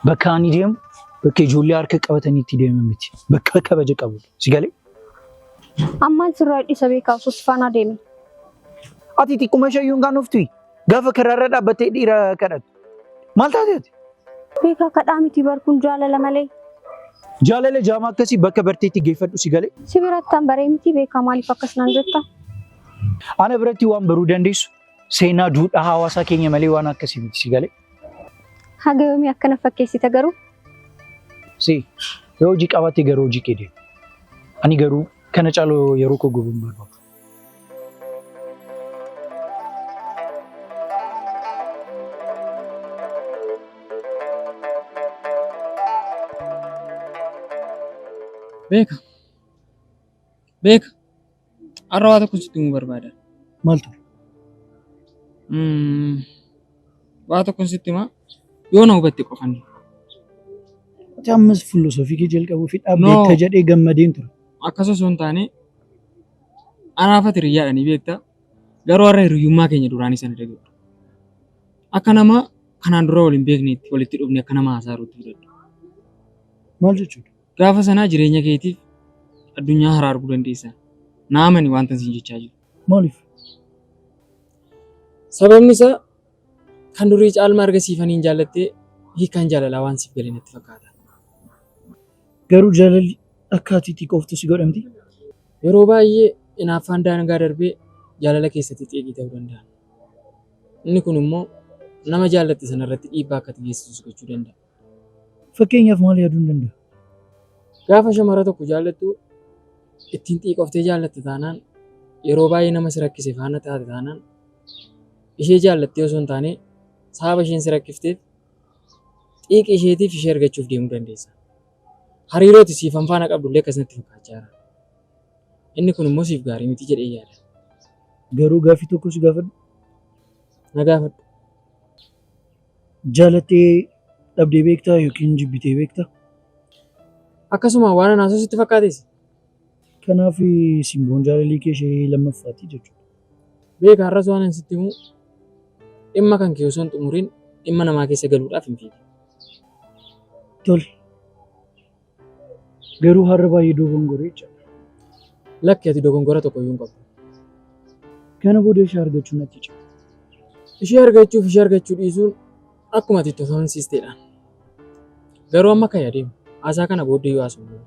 bakka ani deemu bakka ijoollee harka qabatanii itti deeman miti. Bakka kabaja qabu si galee. Ammaan sirraa hidhisa beekaa osoo si faanaa deemin. Ati xiqquma shayyuun kan uftu gaafa karaarra dhaabbattee dhiira kadhattu. Maal taateeti? Beekaa kadhaa miti barkuun jaalala malee. Jaalala jaamaa akkasii bakka barteetti geeffadhu si galee. Si birattaan baree miti beekaa maaliif akkas naan jetta? Ana biratti waan baruu dandeessu seenaa duudhaa hawaasaa keenya malee waan akkasii miti si galee. Haga yoomii akkana fakkeessita garuu? Si yoo hojii qabatte garuu hojii kee deemu. Ani garuu kana caaloo yeroo koo gubuun barbaadu. Beeka. Beeka. Har'a waa tokko sitti himuu barbaada. Maaltu? Waa tokko sitti himaa yoo na hubatte qofan. Ati ammas filosoofii kee jalqabuu fi dhaabbeetta jedhee gammadeen ture. Akkas osoo hin taane anaaf ati hiriyaadhanii beektaa garuu har'a hiriyyummaa keenya duraanii sana dhaga'udha. Akka nama kanaan dura waliin beekneetti walitti dhufne akka nama haasaaruutti fudhadhu. Maal jechuudha? Gaafa sanaa jireenya keetiif addunyaa haaraa arguu dandeessa. Naamani wanta siin jechaa jiru. Maaliif? Sababni isaa kan durii caalmaa argisiifanii hin jaallattee hiikaan jaalalaa waan siif galee natti fakkaata. Garuu jaalalli akka atiitii qoftu si godhamti? Yeroo baay'ee hinaaffaan daangaa darbee jaalala keessatti xiqqii ta'uu danda'a. Inni kun immoo nama jaallatte sanarratti dhiibbaa akka geessisu gochuu danda'a. Fakkeenyaaf maal yaaduu hin danda'a? Gaafa shamara tokko jaallattu ittiin xiiqoftee jaallatte taanaan yeroo baay'ee nama si rakkise faana taate taanaan ishee jaallattee osoo hin taane sababa isheen si rakkifteef xiiqi isheetiif ishee argachuuf deemuu dandeessa. Hariirooti siif faana qabdullee akkasumatti fakkaachaa jira. Inni kun immoo siif gaarii miti jedhee yaada. Garuu gaaffii tokko si gaafadhu. Na gaafadhu. Jaalattee dhabdee beektaa yookiin jibbitee beektaa? Akkasuma waan anaasoo sitti fakkaatees. Kanaaf simboon jaalalii kee ishee lammaffaati jechuudha. Beeka har'as waan sitti himu dhimma kan kee osoo hin xumuriin dhimma namaa keessa galuudhaaf hin fiigu. Tole. Garuu har'a baay'ee dogongoree jechuudha. Lakki ati dogongora tokko iyyuu hin qabdu. Kana booda ishee argachuu natti jira. Ishee argachuuf ishee argachuu dhiisuun akkuma ati itti amansiisteedhaan. Garuu amma kan yaadeemu haasaa kana booddee yoo haasofnu.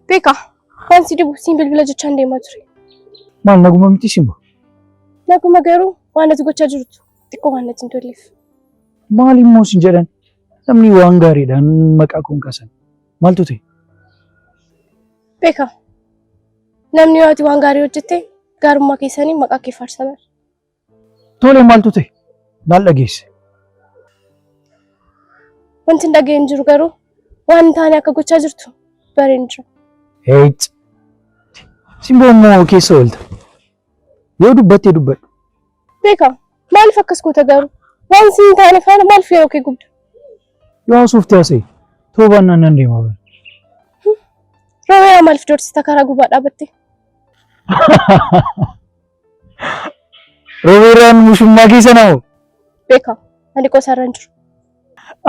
Beeka, wanti dibu siin bilbila jechaan deemaa ture. Maal naguma miti simba? Naguma garuu waan ati gochaa jirtu xiqqoo waan natti hin tolleef. Maal immoo sin jedhan namni waan gaariidhaan maqaa kun kaasan maaltu ta'e? Beeka, namni yoo ati waan gaarii hojjette gaarummaa keessanii maqaa kee faarsa bara. Tole maaltu ta'e? Maal dhageesse? Wanti dhageen jiru garuu waan taane akka gochaa jirtu bareen jiru. Heet. Simboo immoo keessa oolta. Yoo dubbattee dubbadhu. Beeka maaliif akkas goota garuu waan siin taane faana maaliif yeroo kee gubda? Yoo haasuuf taasise toobaan nan deema bara. Roobeeraa maaliif doorsisa karaa gubbaa dhaabatte? Roobeeraan mushummaa keessa naamu. Beeka ani qoosarra hin jiru.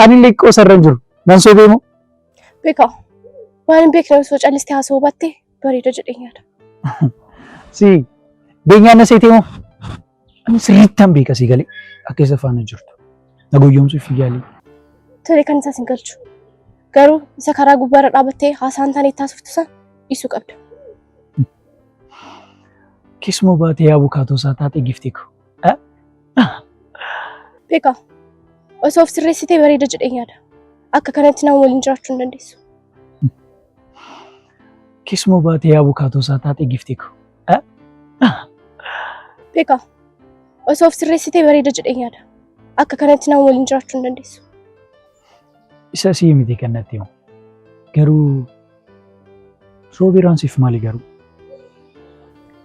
Ani illee qoosarra hin jiru. Nan soobee moo? Beeka waan hin beekne osoo callistee haasa'uu baatte bareeda jedhee yaada. Si beenyaan na seetee moo? Ani sirriittaan beeka si galee akka isa faana jirtu. Na guyyoomsuuf yaalii. Tole kan isaas hin galchu. Garuu isa karaa gubbaarra dhaabattee haasaan taane itti haasoftu san dhiisuu qabda. Keessumaa baatee abukaatoo isaa taatee giftee ko. Beeka osoo of sirreessitee bareeda jedhee yaada. Akka kanatti nama waliin jiraachuu hin dandeessu. Keessumaa baatee abukaatoo isaa taatee giftee ko. Beeka osoo of sirreessitee bareeda jedhee yaada. Akka kanatti nama waliin jiraachuu hin dandeessu. Isa si miti kan natti himu. Garuu Roobeeraan siif maali garuu?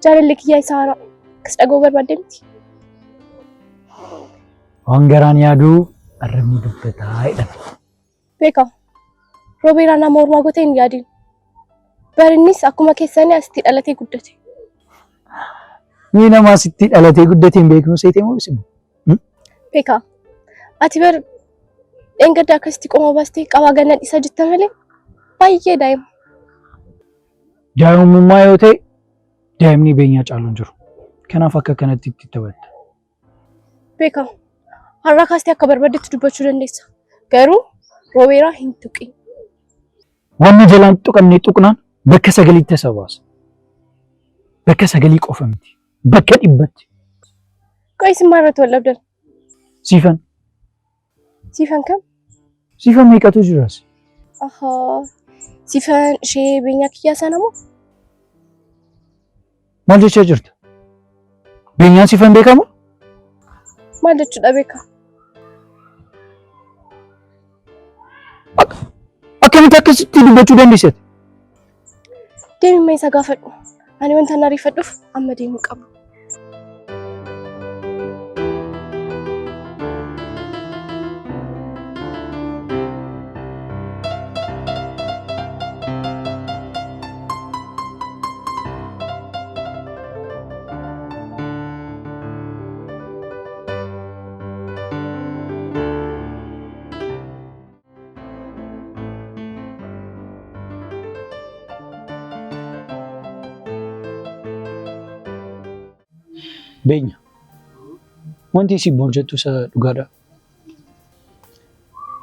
Jaalalli kiyyaa isaa haaraa akkas dhaga'uu barbaadde miti. Waan garaan yaaduu arrabni dubbataa jedhama. Beeka Roobeeraan nama ormaa gootee hin yaadin. Barinnis akkuma keessanii asitti dhalatee guddate. Ni nama asitti dhalatee guddate hin beeknu seetee moo bisimu? Beeka ati bar engadda akkasitti qoma baastee qabaa ganna dhiisaa jetta malee baay'ee daa'ima. Daa'imummaa yoo ta'e daa'imni beenyaa caalu hin jiru. Kanaaf akka kanatti itti taphatta. Beeka har'a kaastee akka barbaaddetti dubbachuu dandeessa. Garuu Roobeeraa hin tuqin. Wanni jalaan tuqamnee tuqnaan bakka sagaliitti isa baasa. Bakka sagalii qofa miti. Bakka dhibbatti. Qo'isin maarratti wal dhabdan? Siifan. Siifan kam? Siifan meeqatu jiras? Siifan ishee beenyaa kiyyaa sana moo? Maal jechaa jirta? Beenyaan siifan beekamu? Maal jechuudha beeka? Akkamitti akkasitti dubbachuu dandeessite? Deemimma isa gaafadhu. Ani wanta na ariifadhuuf amma deemuu qabu. Beenya. Wanti simboo jettu isa dhugaadha.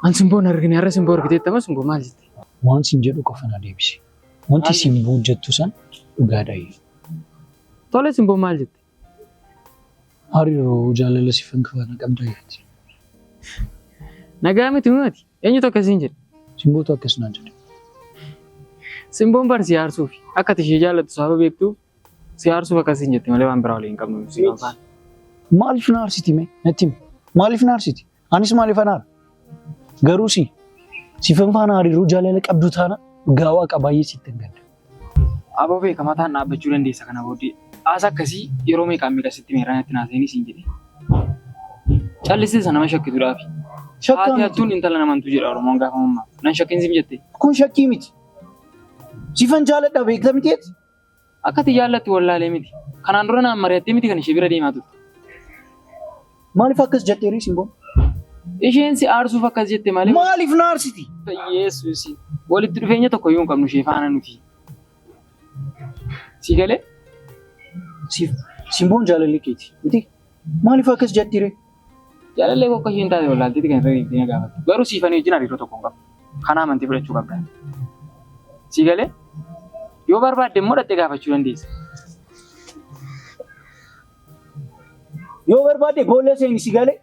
An simboon argine har'a simboo argiteettama simboo maal jette? Waan sin jedhu qofa na deebisi. Wanti simboo jettu san dhugaadha. Tole simboo maal jette? Hariiroo jaalala siifan kafaana qabda jetti. Nagaa miti miti eenyutu akkasiin jedhe? Simbootu akkas naan jedhe. Simboon bar si aarsuuf akka ishee jaallattu sababa beektuuf si aarsuuf akkasiin jette malee waan biraa waliin qabnu si afaan. Maaliif na aarsiti mee? Natti himi. Maaliif na aarsiti? Anis maaliif anaara? Garuu siifan faana hariiroo jaalala qabdu taana gaawaa qabaayee sitti hin gadda. Aboo beeka mataan dhaabbachuu dandeessa kana booddee haasa akkasii yeroo meeqaan meeqa sitti meerranatti naasanii siin jedhe. Callisii sana nama shakkituudhaafi. Haati hattuun intala namantu jedha Oromoon gaafa mammaa. Nan shakkiin siin jette. Kun shakkii miti. Siifan jaaladha beekta miteeti. Akkati jaallatti wallaalee miti. Kanaan dura naan mari'attee miti kan ishee bira deemaa turte. Maaliif akkas jetteerii simboon? Isheen si aarsuuf akkas jette malee. Maaliif na aarsiti? Yesuusi. Walitti dhufeenya tokko iyyuu hin qabnu ishee faana nuti. Si galee? Simboon jaalallee keeti. Miti maaliif akkas jettiire? Jaalallee kokka isheen taate wallaalteeti kan irra deemtee na gaafatte. Garuu siifanii wajjin hariiroo tokko hin qabu. Kana amantii fudhachuu qabda. Si galee? Yoo barbaadde immoo dhattee gaafachuu dandeessa. Yoo barbaadde boolla seeni si galee?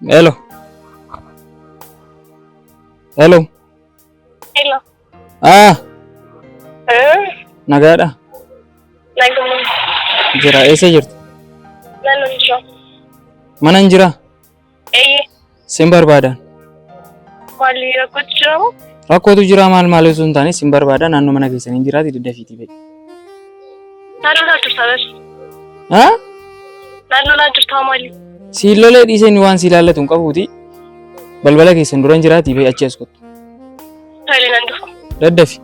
Hello. Hello. Hello. Nagaadha. Naguma. Jira eessa jirtu? Naannoo jira. Mana hin jiraa? Sin barbaadan. Maali rakkootu jira moo? Rakkootu jira maal osoo hin taane sin barbaadan naannoo mana keessanii hin jiraati daddafiitii ba'i. Naannoo laa jirtaa bas. Naannoo laa jirtaa maali? Siin lolee dhiisee waan si ilaallatu hin qabuuti. Balbala keessan dura hin jiraatii ba'i achi as kottu. Tole nan dhufa. Daddafi.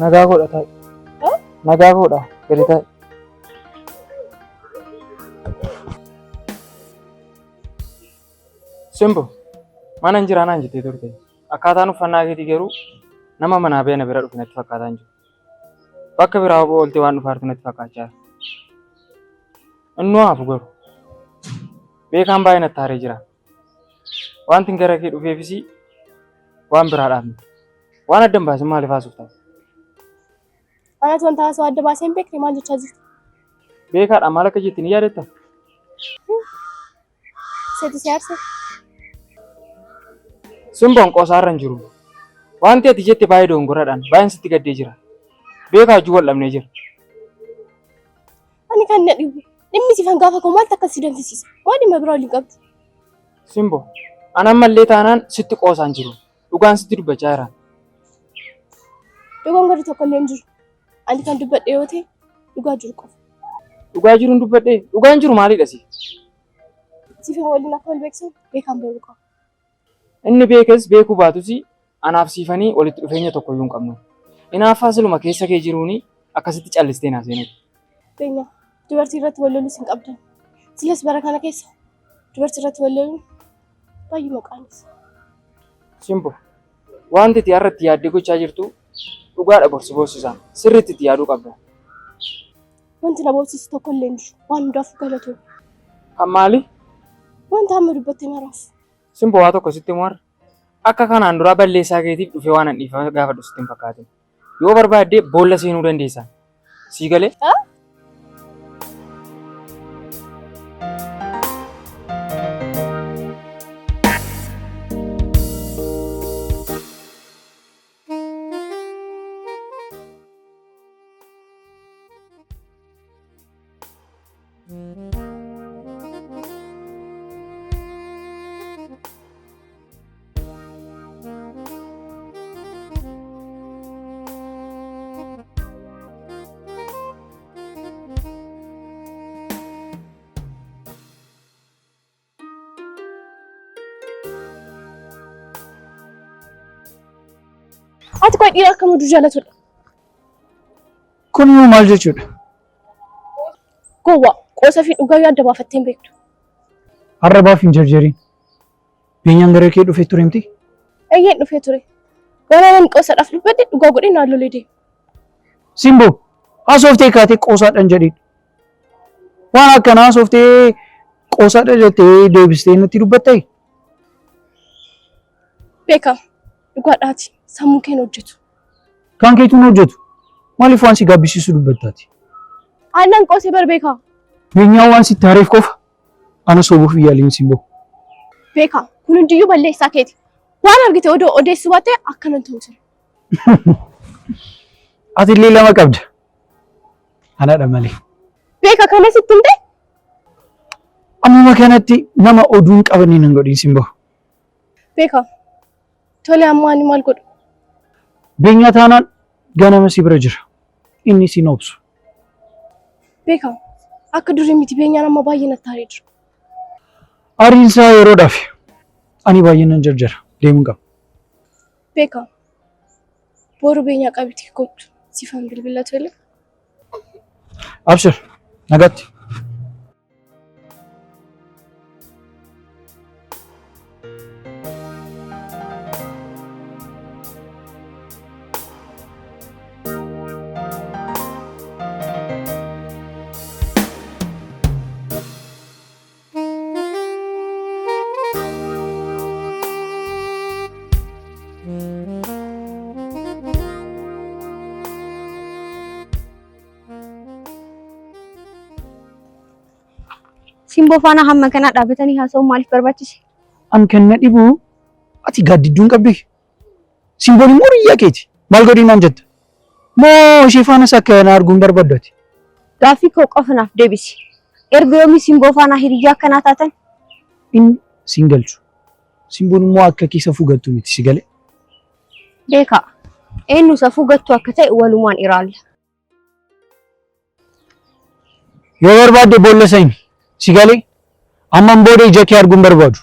Nagaa godha ta'i. Nagaa godha gadi ta'i. Simbo mana hin jiraa naan jettee turte. Akkaataan uffannaa keetii garuu nama manaa ba'e na bira dhufe natti fakkaataa hin jiru. Bakka biraa ooltee waan dhufaartu natti fakkaachaa jira. Innoo hafu garuu beekaan baay'ee natti haaree jira. Wanti gara kee dhufeefis waan biraadhaaf miti. Waan adda hin baasin maaliif haasuuf ta'a? Anatu wanta haasoo adda baasee hin beekne maal jechaa jirti? Beekaadhaan maal akka jettiin yaadatta? Seeti siyaasa. Simboon qoosaarra hin jiru. Wanti ati jette baay'ee doongoradhaan baay'een sitti gaddee jira. Beekaa hojii wal dhabnee jira. Ani kan na dhibu. Dhimmi si fangaafa koo maaltu akkas si danfisiisa? Waan dhimma biraa waliin qabdi? Simbo, anan mallee taanaan sitti qoosaan jiru. Dhugaan sitti dubbachaa jira. Dogongorri tokko illee hin jiru. Ani kan dubbadhe yoo ta'e dhugaa jiru qofa. Dhugaa jiruun dubbadhee dhugaan jiru maalidha si? Siifii waliin akka wal beeksisan beekaan beeku qaba. Inni beekes beekuu baatus anaaf siifanii walitti dhufeenya tokko iyyuu hin qabnu. Inaaffaa siluma keessa kee jiruuni akkasitti callistee naa seenuudha. Beenya dubartii irratti wal loluus hin qabdan. Silas bara kana keessa dubartii irratti wal loluun baay'ee maqaanis. Simbo, wanti itti har'atti yaaddee gochaa jirtu dhugaadha gorsi boosisaa. Sirriitti itti yaaduu qabda. Wanti na boosisu tokko illee hin jiru. Waan hundaaf galatu. Kan maali? Wanta amma dubbattee maraaf. Simbo waa tokko sitti himu har'a. Akka kanaan duraa balleessaa keetiif dhufee waan hin dhiifame gaafadhu sitti hin fakkaatin. Yoo barbaadde boolla seenuu dandeessa. Sii galee? Ati qoy dhiira akkam oduu jaalatudha. Kun immoo maal jechuudha? Gowwaa qoosa fi dhugaa yoo adda baafattee hin beektu. Arrabaaf hin jarjariin. Beenyaan gara kee dhufee ture miti? Eeyyeen dhufee ture. Waan ani qoosaadhaaf dubbadde dhugaa godhee naan lolee deema. Simbo, haasoftee kaatee qoosaadhaan jedhee. Waan akkanaa haasoftee qoosaadha jettee deebistee natti dubbattee? Beekaa dhugaadhaati. Sammuu keen hojjetu. Kan keetuun hojjetu. Maaliif waan si gaabbisiisu dubbattaati? Aannan qoosee bar beekaa. Beenyaan waan sitti haareef qofa. Ana soobuuf yaaliin Simbo. Beekaa kun hundiyyuu balleessaa keeti. Waan argite odoo odeessuu baatte akkanan ta'u ture. Ati illee lama qabda. Anadha malee. Beekaa kana sitti hin ta'e? Ammuma kanatti nama oduun qabanii nan godhin Simbo. Beekaa. Tole ammoo ani maal godhu? Beenyaa taanaan Gana masii bira jira. Inni si noobsu. Beeka akka durii miti beenyaan amma baay'ee natti aarii jira. Aariinsaa yeroodhaaf ani baay'ee nan jarjara deemuun qaba. Beeka boru beenyaa qabitii kottu sifan bilbila tole. Abshir nagaatti. Simboo faana hamma kana dhaabatanii haasa'uun maaliif barbaachise? An kan na dhibu ati gaaddidduun qabdi. Simboon immoo riyyaa keeti. Maal godhii naan jetta? Moo ishee faanas akka na arguun barbaaddooti? Gaaffii koo qofa naaf deebisi. Erga yoomii simboo faana hiriyyaa akkanaa taatan? Inni siin galchu. Simboon immoo akka keessa fugattu miti si galee. Beeka eenyu safuu gattu akka ta'e walumaan ilaalla. Yoo barbaadde boolla sayni si galee amman booda ija kee arguun barbaadu.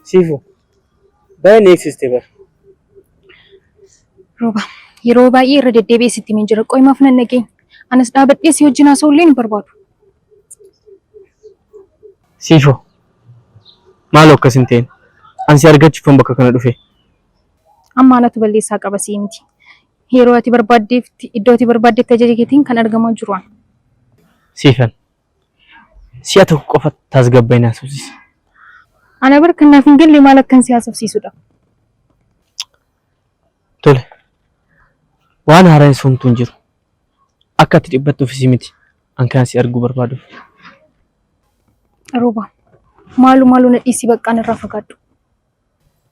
Siifoo baay'ee neeksiste bar. Rooba yeroo baay'ee irra deddeebi'ee sitti himin jira qoymaaf nan nageenya. Anas dhaabadhee si wajjin haasa'ullee ni barbaadu. Siifoo maal akkas hin ta'in ansi argachuuf bakka kana dhufe. Amma anatu balleessaa qaba sii miti. Yeroo ati barbaaddeefti iddoo ati barbaaddeetti ajaja keetiin kan argamaa jiru an. Siifan si'a tokko qofa tasgabbaa'inaa suusis. Ana bar kanaaf hin galle maal akkan siyaasofsiisudha. Tole waan haaraan suntuun jiru akka ati dhibbattuuf si miti an kan si arguu barbaadu. Rooba maalu na dhiisi baqqaan irraa fagaadhu.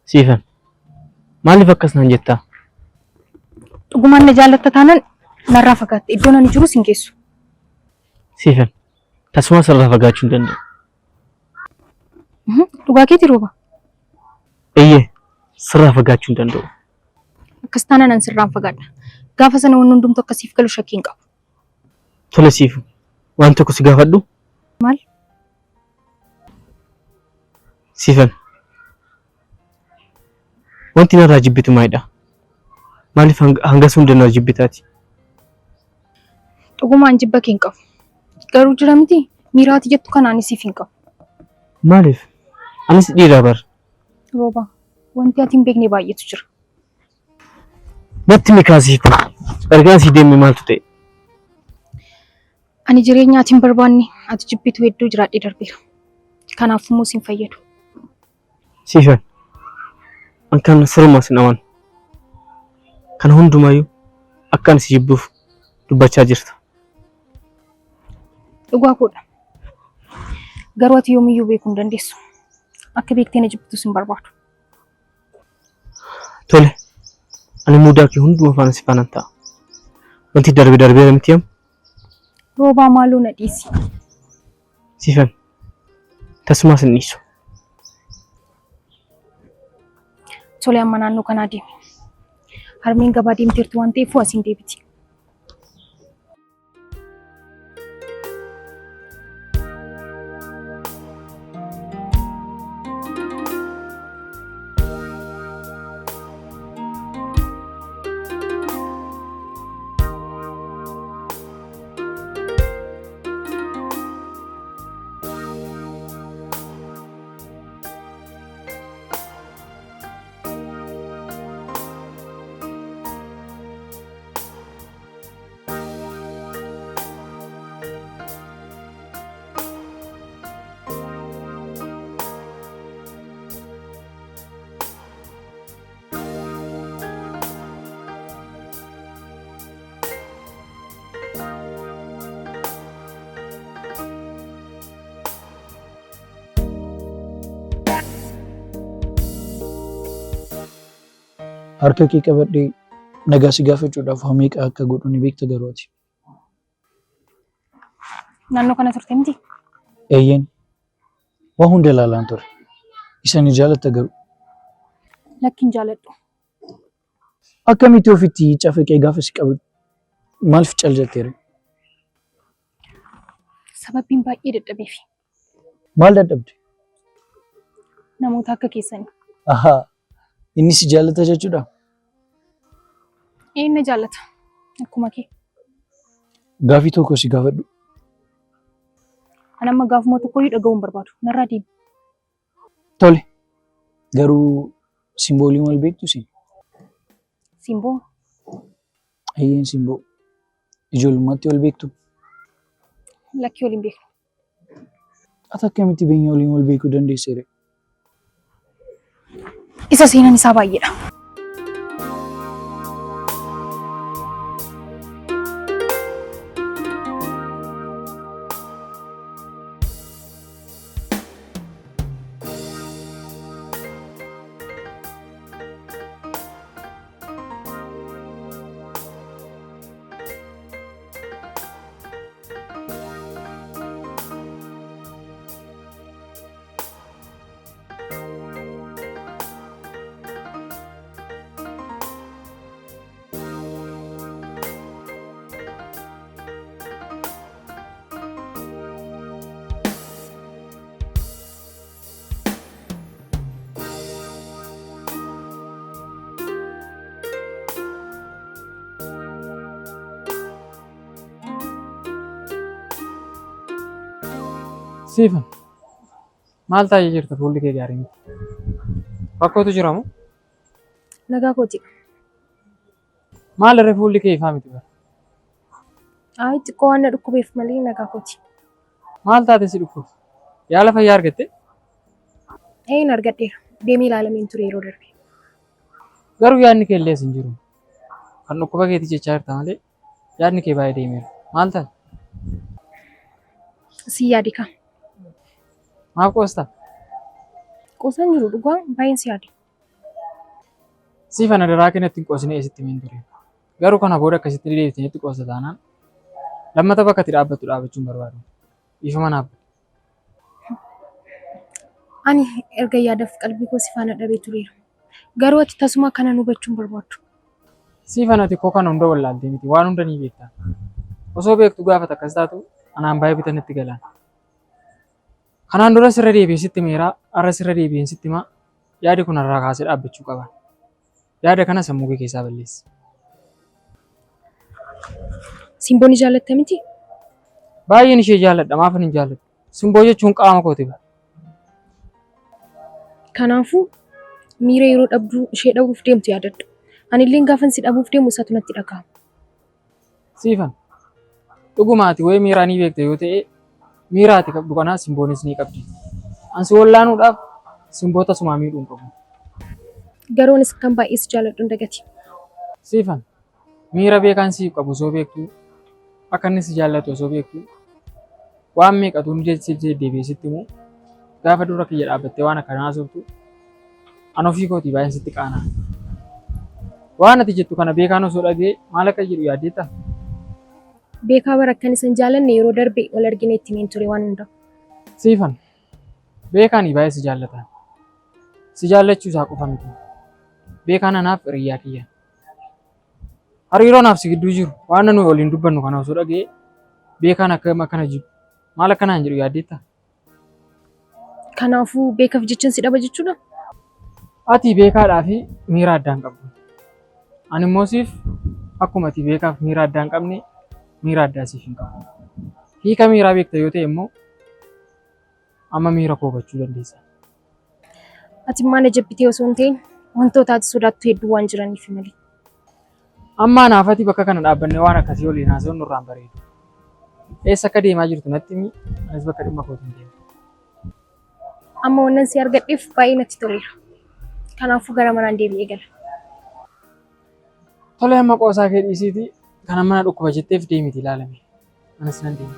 Siifan maaliif akkas naan jettaa? Dhugumaan na jaallatta taanaan narraa fagaatte iddoo ani jirus hin geessu. Siifan tasuma sirraa fagaachuu hin danda'u. Dhugaa keeti Rooba. Eeyyee sirraa fagaachuu hin danda'u. Akkas taanaan an sirraan fagaadha. Gaafa sana waan hundumtu akkasiif galu shakkii hin qabu. Tole Siifu waan tokko si gaafadhu. Maal? Siifan wanti narraa jibbitu maalidha? Maaliif hangas hunda narraa jibbitaati? Dhugumaan jibba kee hin qabu. Garuu jira miti miiraati jettu kanaanis siif hin qabu. Maaliif? Anis dhiiraa bar. Rooba wanti ati hin beekne baay'eetu jira. Natti mikaasii kun ergaan si deemee maaltu ta'e? Ani jireenya ati hin barbaanne ati jibbitu hedduu jiraadhee darbeera. Kanaafuu immoo siin fayyadu. Siifan an kan siruma sin aman. Kana hundumayyuu akkan si jibbuuf dubbachaa jirta. Dhugaa koodha. Garuu ati yoomiyyuu beekuu hin dandeessu. Akka beektee na jibbitus hin barbaadu. Tole ani mudaa kee hunduma faana si faana ta'a. Wanti darbee miti am. Roobaa maaloo na dhiisi. Siifan tasumaas hin dhiisu. Tole amma naannoo kanaa deemi. Harmeen gabaa deemteertu waan ta'eef asiin deebiti. harka kee qabadhee nagaa si gaafachuudhaaf meeqa akka godhu ni beekta garuu ati. Naannoo kana turte miti? Eeyyeen waan hunda ilaalaan ture. Isa ni jaalatta garuu. Lakkiin jaaladhu. Akkamitti ofitti cafaqee gaafa si qabatu maaliif cal jetteere? Sababbiin baay'ee dadhabeefi. Maal dadhabde? Namoota akka keessanii. Ahaa, inni si jaallata jechuudha. Eenyu jaallata? Akkuma kee. Gaafii tokko si gaafadhu. Ani amma gaafuma tokkoyyuu dhaga'uun barbaadu. Narraa deemi. Tole. Garuu simboolii maal beektu si? Simboo? Eeyyeen simboo. Ijoollummaatti wal beektu? Lakkii waliin beeknu. Ati akkamitti beenya waliin wal beekuu dandeesseere? Isa seenaan isaa baay'eedha. Siifan maal taa'ee jirta fuulli kee gaarii miti? Rakkootu jira moo? Nagaa kooti. Maal irra fuulli kee ifaa miti bara? Ayi xiqqoo waan na dhukkubeef malee nagaa kooti. Maal taate si dhukkuba? Yaala fayyaa argatte? Een argadheera. Deemee ilaalameen ture yeroo darbe. Garuu yaadni kee illee hin jiru. Kan dhukkuba keetii jechaa jirta malee yaadni kee baay'ee deemeera. Maal taate? Si yaadi kaa. Maaf qoostaa? Qoosaan jiru dhugaa baay'een si yaadi. Siifan adaraa keenyatti hin qoosine eessitti miin ture. Garuu kana booda akkasitti deebitanitti qoosa taanaan lammata bakka itti dhaabbattu dhaabbachuun barbaadu. Ifuma naaf. Ani erga yaadaaf qalbii koo si faana dhabee tureera. Garuu ati tasuma kana nu hubachuun barbaaddu. Siifan ati koo kana hunda wallaaltee miti waan hunda ni beekta. Osoo beektu gaafata akkas taatu anaan baay'ee bitanitti galaan. Kanaan dura sirra deebi'ee sitti meeraa har'a sirra deebi'een sitti himaa yaadi kun irraa kaasee dhaabbachuu qaba. Yaada kana sammuu kee keessaa balleessi. Simboo ni jaallatta miti? Baay'een ishee jaalladha maaf hin jaalladhu? Simboo jechuun qaama kooti bara. Kanaafuu miira yeroo dhabduu ishee dhabuuf deemtu yaadadhu. Anillee gaafan si dhabuuf deemu isaatu natti dhagahama. Siifan dhugumaati wayii miiraa ni beekta yoo ta'e miiraati qabdu kanaa simboonis ni qabdi. Ansi wallaanuudhaaf simboota sumaa miidhuu hin qabu. Garoonis kan baay'ee si jaalladhu hin dagati. Siifan miira beekaan siif qabu osoo beektu akka inni si jaallatu osoo beektu waan meeqatu ni deebi'ee sitti himu gaafa dura kiyya dhaabbattee waan akkanaa haasoftu an ofii kootii baay'een sitti qaanaa. Waan ati jettu kana beekaan osoo dhagee maal akka jedhu yaaddeetta? Beekaa bara akkan isan jaalanne yeroo darbe wal argine itti himeen ture waan hundaa. Siifan beekaanii baay'ee si jaallata. Si jaallachuu isaa qofa miti. Beekaan anaaf hiriyyaa kiyya. Hariiroo naaf si gidduu jiru waan nuyi waliin dubbannu kana osoo dhagee beekaan akkana jiru maal akkanaan jedhu yaaddeetta? Kanaafuu beekaaf jechaan si dhaba jechuudha? Ati beekaadhaa fi miira addaan qabdu. Ani immoo siif akkuma ati beekaaf miira addaan qabne miira addaa siif hin qabu. Hiika miiraa beekta yoo ta'e immoo amma miira koo hubachuu dandeessa. Ati maal jabbitee osoo hin ta'in wantoota ati sodaattu hedduu waan jiraniif malee. Amma naafati bakka kana dhaabbanne waan akkasii waliin haasa'uun nurraan bareedu. Eessa akka deemaa jirtu natti himi anis bakka dhimma kootiin deema. Amma wannan si argadheef baay'ee natti toleera. Kanaafuu gara manaan deebi'ee gala. Tole amma qoosaa kee dhiisiiti kan amma na dhukkuba jetteef deemiti ilaalame. Anis nan deema.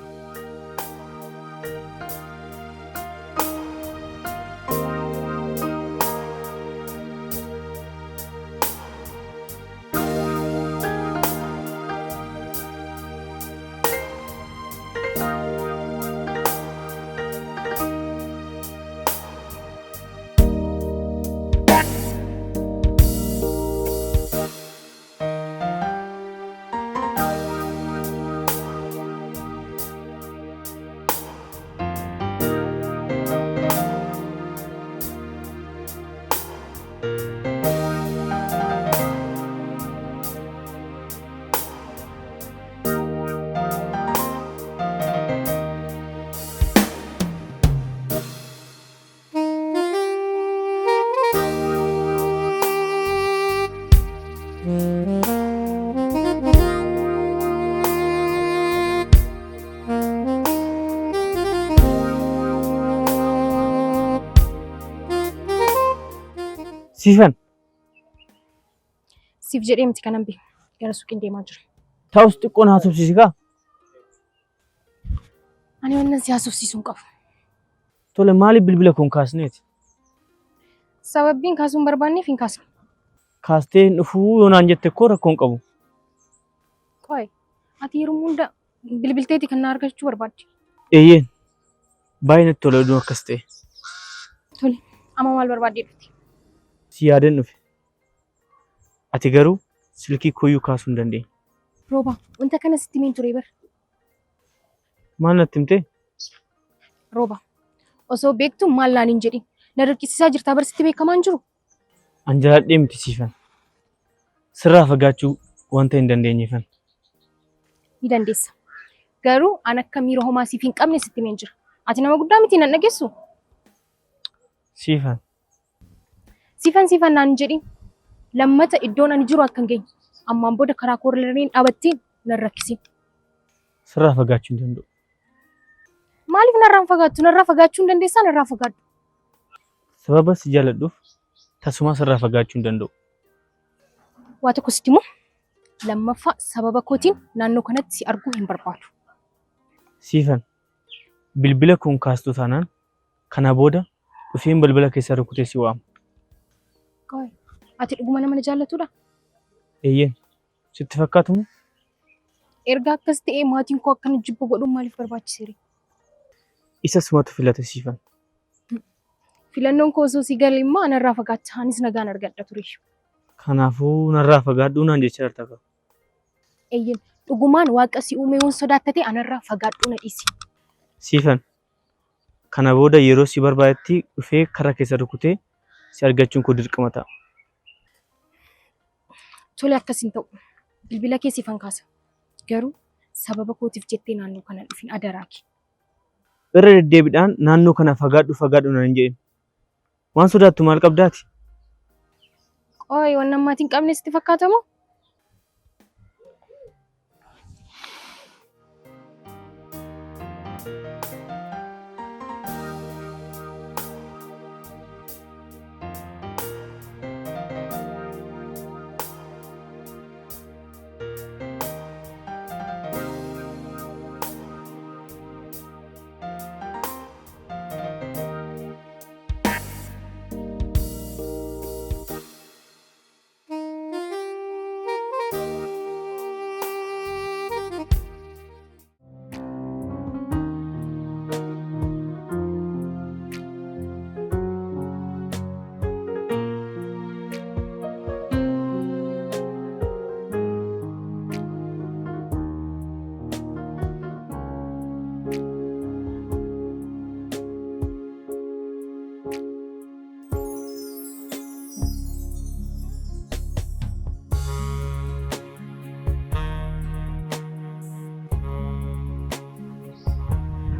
Siifan Siif jedhee miti kanan beeku. Gara suuqiin deemaa jira. ta'us xiqqoo na haasofsiisi gaa. Ani wannan si haasofsiisuu hin qabu. Tole maaliif bilbila kun kaasneeti? Sababbiin kaasuun barbaanneef hin kaasne. Kaastee hin dhufuu yoo naan jette koo rakkoo hin qabu. Qoy, ati yeroo hunda bilbilteeti kan na argachuu barbaadde. Eeyyeen baay'ee natti tola oduu akkas ta'e. Tole, amma maal barbaaddee dhufte? Si yaadeen dhufe. Ati garuu silkii kooyyuu kaasuu hin dandeenye. Rooba, wanta kana sitti himeen ture bar. Maal natti himtee? Rooba, osoo beektu maal laan hin jedhin. Na dirqisiisaa jirtaa bar sitti beekamaa hin jiru. An jaaladhee miti siifan. Sirraa fagaachuu wanta hin dandeenyeefan. Ni dandeessa. Garuu an akka miira homaa siif hin qabne sitti himeen jira. Ati nama guddaa miti nan dhageessu. Siifan. Siifan naan hin jedhin. Lammata iddoon ani jiru akka hin geenye. Ammaan booda karaa koorleriin dhaabattiin nan rakkisin. Sirraa fagaachuu hin danda'u. Maaliif narraan fagaattu? Narraa fagaachuu hin dandeessaa narraa fagaadhu. Sababa si jaaladhuuf tasuma sirraa fagaachuu hin danda'u. Waa tokko sitti immoo lammaffaa sababa kootiin naannoo kanatti si arguu hin barbaadu. Siifan bilbila kun kaastuu taanaan kana booda dhufeen balbala keessaa rukutee si waama. Qoy, ati dhuguma nama jaallatudha? Eeyyeen sitti fakkaatu moo? Erga akkas ta'ee maatiin koo akkana jibba godhuun maaliif barbaachiseera? Isa sumatu filate siifan. Filannoon koo osoo si galee immoo anarraa fagaachaa anis nagaan argadha ture. Kanaafuu narraa fagaadhuu naan jecha dartaka. Eeyyeen dhugumaan waaqa si uume waan sodaattate anarraa fagaadhuu na dhiisi. Siifan kana booda yeroo si barbaadetti dhufee karaa keessa rukutee si argachuun koo dirqama ta'a. Tole akkas hin ta'u. Bilbila kee siifan kaasa. Garuu sababa kootiif jettee naannoo kana dhufin adaraaki. Irra deddeebiidhaan naannoo kana fagaadhu naan jedhin. Waan sodaattu maal qabdaati? Qoy, waan namaatiin qabne sitti fakkaata moo?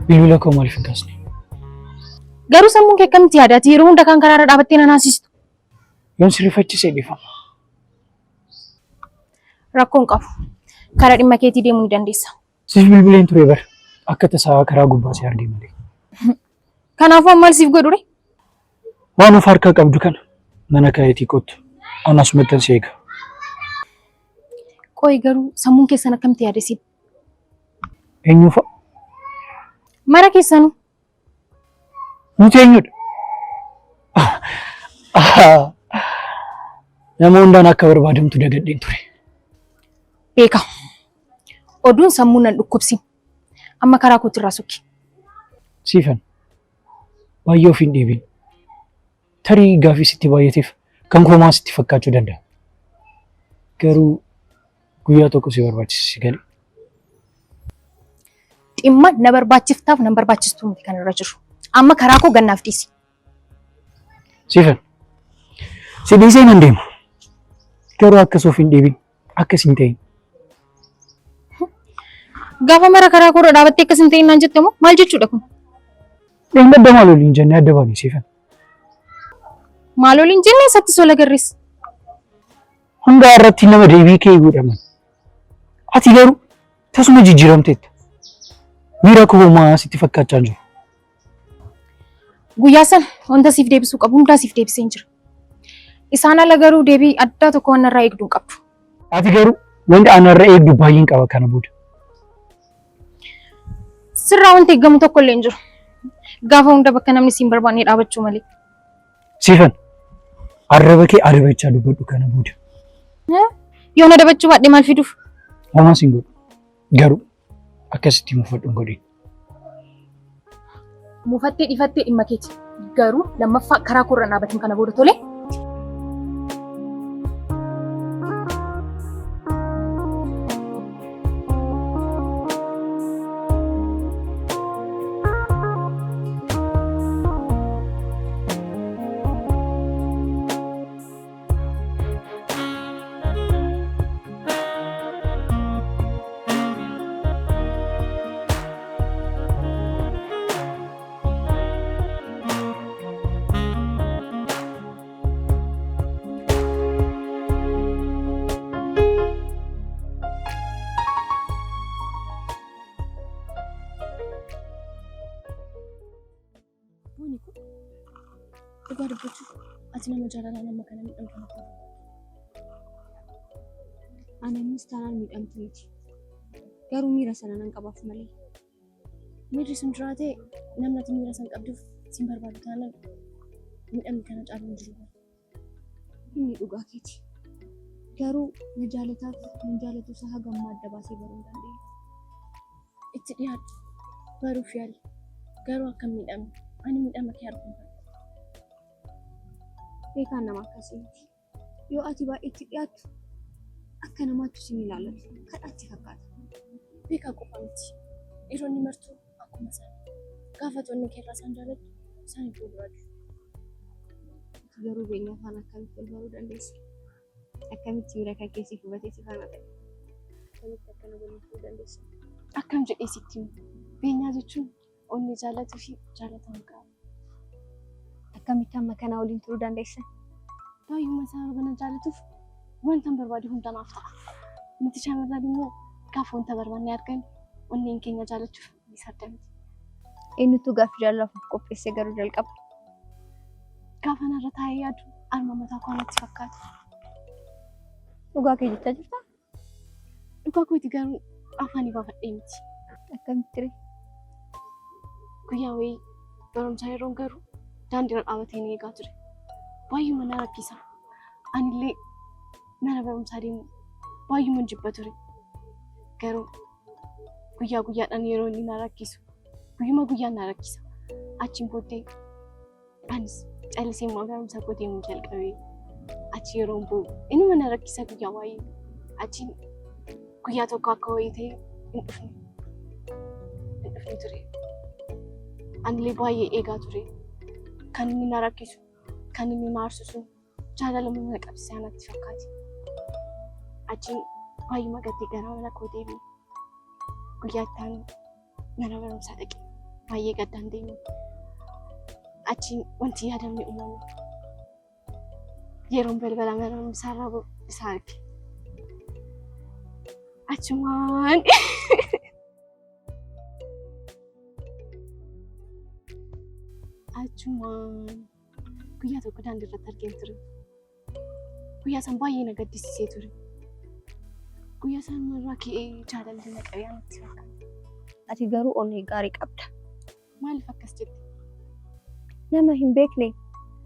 Bilbila koo maaliif hin kaasne? Garuu sammuun kee akkamitti yaadaati? Yeroo hunda kan karaarra dhaabattee na naasistu. Yoon si rifachiisee dhiifama. Rakkoon qabu. Karaa dhimma keetii deemuu ni dandeessa. Siif bilbileen ture bara akka tasaa karaa gubbaa si argee malee. Kanaafuu maal siif godhure? Waan of harkaa qabdu kana mana kaayyatii kottu anas maxxan si eega. Qoy garuu sammuun keessan akkamitti yaadesiin? Eenyu fa'a? Mara keessanuu. Nuti eenyudha? Nama hundaan akka barbaadamtu dagadheen ture. Beeka. Oduun sammuu nan dhukkubsin. Amma karaa kootti irraa sokki. Siifan baay'ee of hin dhiibin. Tarii gaaffii sitti baay'ateef kan koomaa sitti fakkaachuu danda'a. Garuu guyyaa tokko si barbaachisa si galee. Dhimma na barbaachiftaaf nan barbaachistu miti kan irra jiru. Amma karaa koo gannaaf dhiisi. Siifan si dhiisee nan deema. Garuu akkas of hin dhiibin akkas hin ta'in. Gaafa mara karaa koo irra dhaabattee akkas hin ta'in naan jette moo maal jechuudha kun? Dheengadda maal waliin jennee adda baane siifan. Maal waliin jennee isatti sola garris. Hunda irratti nama deebii kee godhaman. Ati garuu tasuma jijjiiramteetta. Miira koo homaa sitti fakkaachaa jiru. Guyyaa sana wanta siif deebisuu qabu hundaa siif deebisee hin jira. Isaan ala garuu deebii addaa tokko waan irraa eegduu qabdu. Ati garuu wanti ana irraa eegdu baay'een qaba kana booda. Sirraa wanti eegamu tokko illee hin jiru. Gaafa hunda bakka namni siin barbaanne dhaabachuu malee. Siifan arraba kee arrabachaa dubbadhu kana booda. Yoo na dabachuu baadhee maal fiduuf? Homaa siin godhu. Garuu akkasitti muufadhu godhe. Muufattee dhiifattee dhimma keeti. Garuu lammaffaa karaa koo irra dhaabatiin kana booda tole. Dhugaa dubbachuuf ati nama jaalalaa nama kana miidhamtu natti. Anis taanaan miidhamtu miti. Garuu miira sana nan qabaaf malee. Miirri sun jiraatee namni ati miira san qabduuf siin barbaadu taanaan miidhamni kana caalu hin jiru. Inni dhugaa keeti. Garuu na jaalataaf nan jaalatu isaa hagammaa adda baasee baruu hin dandeenye. Itti dhiyaadhu baruuf yaali. Garuu akka miidhamne ani miidhama kee arguu barbaada. Beekaan nama akkasiiti. Yoo ati baay'eetti dhiyaattu akka namaatti sin ilaallatu kadhatti fakkaata. Beekaa qofa miti. Dhiironni martuu akkuma isaanii. Gaafa toonni keerraa isaan jaalladhu isaan iddoo biraa jiru. Garuu beenya afaan akkamitti wal baruu dandeessa? Akkamitti miira kan keessi hubatee si faana ta'e? Akkamitti akkana waliin turuu dandeessa? Akkam jedhee sitti himu. Beenyaa jechuun onni jaalatuu fi jaalatamuu qaba. Akkamitti amma kanaa waliin turuu dandeessa? Baay'uma isaa bana jaalatuuf wanta barbaadu hunda naaf ta'a. Nuti shamarran immoo gaafa wanta barbaanne argan onneen keenya jaalachuuf ni saddamti. Eenyutu gaaffii jaalalaaf qopheessee garuu jalqaba? Gaafa narra taa'ee yaadu arma mataa koo natti fakkaata. Dhugaa kee jechaa jirtaa? Dhugaa kooti garuu afaanii baafadhee miti. Akkamitti ree? Guyyaa wayii barumsaa yeroon garuu daandiirra dhaabatee ni eegaa ture. Baay'uma na rakkisa. Anillee mana barumsaa deemu baay'uma jibba ture. Garuu guyyaa guyyaadhaan yeroo inni na rakkisu guyyuma guyyaan na rakkisa. Achiin booddee anis callisee immoo barumsaa koo deemuu jalqabee achi yeroon bu'u inuma na rakkisa guyyaa waayee. Achiin guyyaa tokko akka wayii ta'e hin dhufne ture. Anillee baay'ee eegaa ture. Kan inni na rakkisu, kan inni na aarsisu jaalala mana qabsiisaa natti fakkaate. Achiin baay'uma gaddee gara mana koo deebi'e. Guyyaa itti aanu mana barumsaa dhaqe. Baay'ee gaddaan deeme. Achiin wanti yaadamne uumame. Yeroon balbala mana barumsaa irraa bu'u isaa arge. Achumaan guyyaa tokko daandii irratti argeen ture. Guyyaa san baay'ee na gaddisiisee ture. Guyyaa san irraa ka'ee jaalalli na qabee natti fakkaate. Ati garuu onnee gaarii qabda. Maaliif akkas jette? Nama hin beekne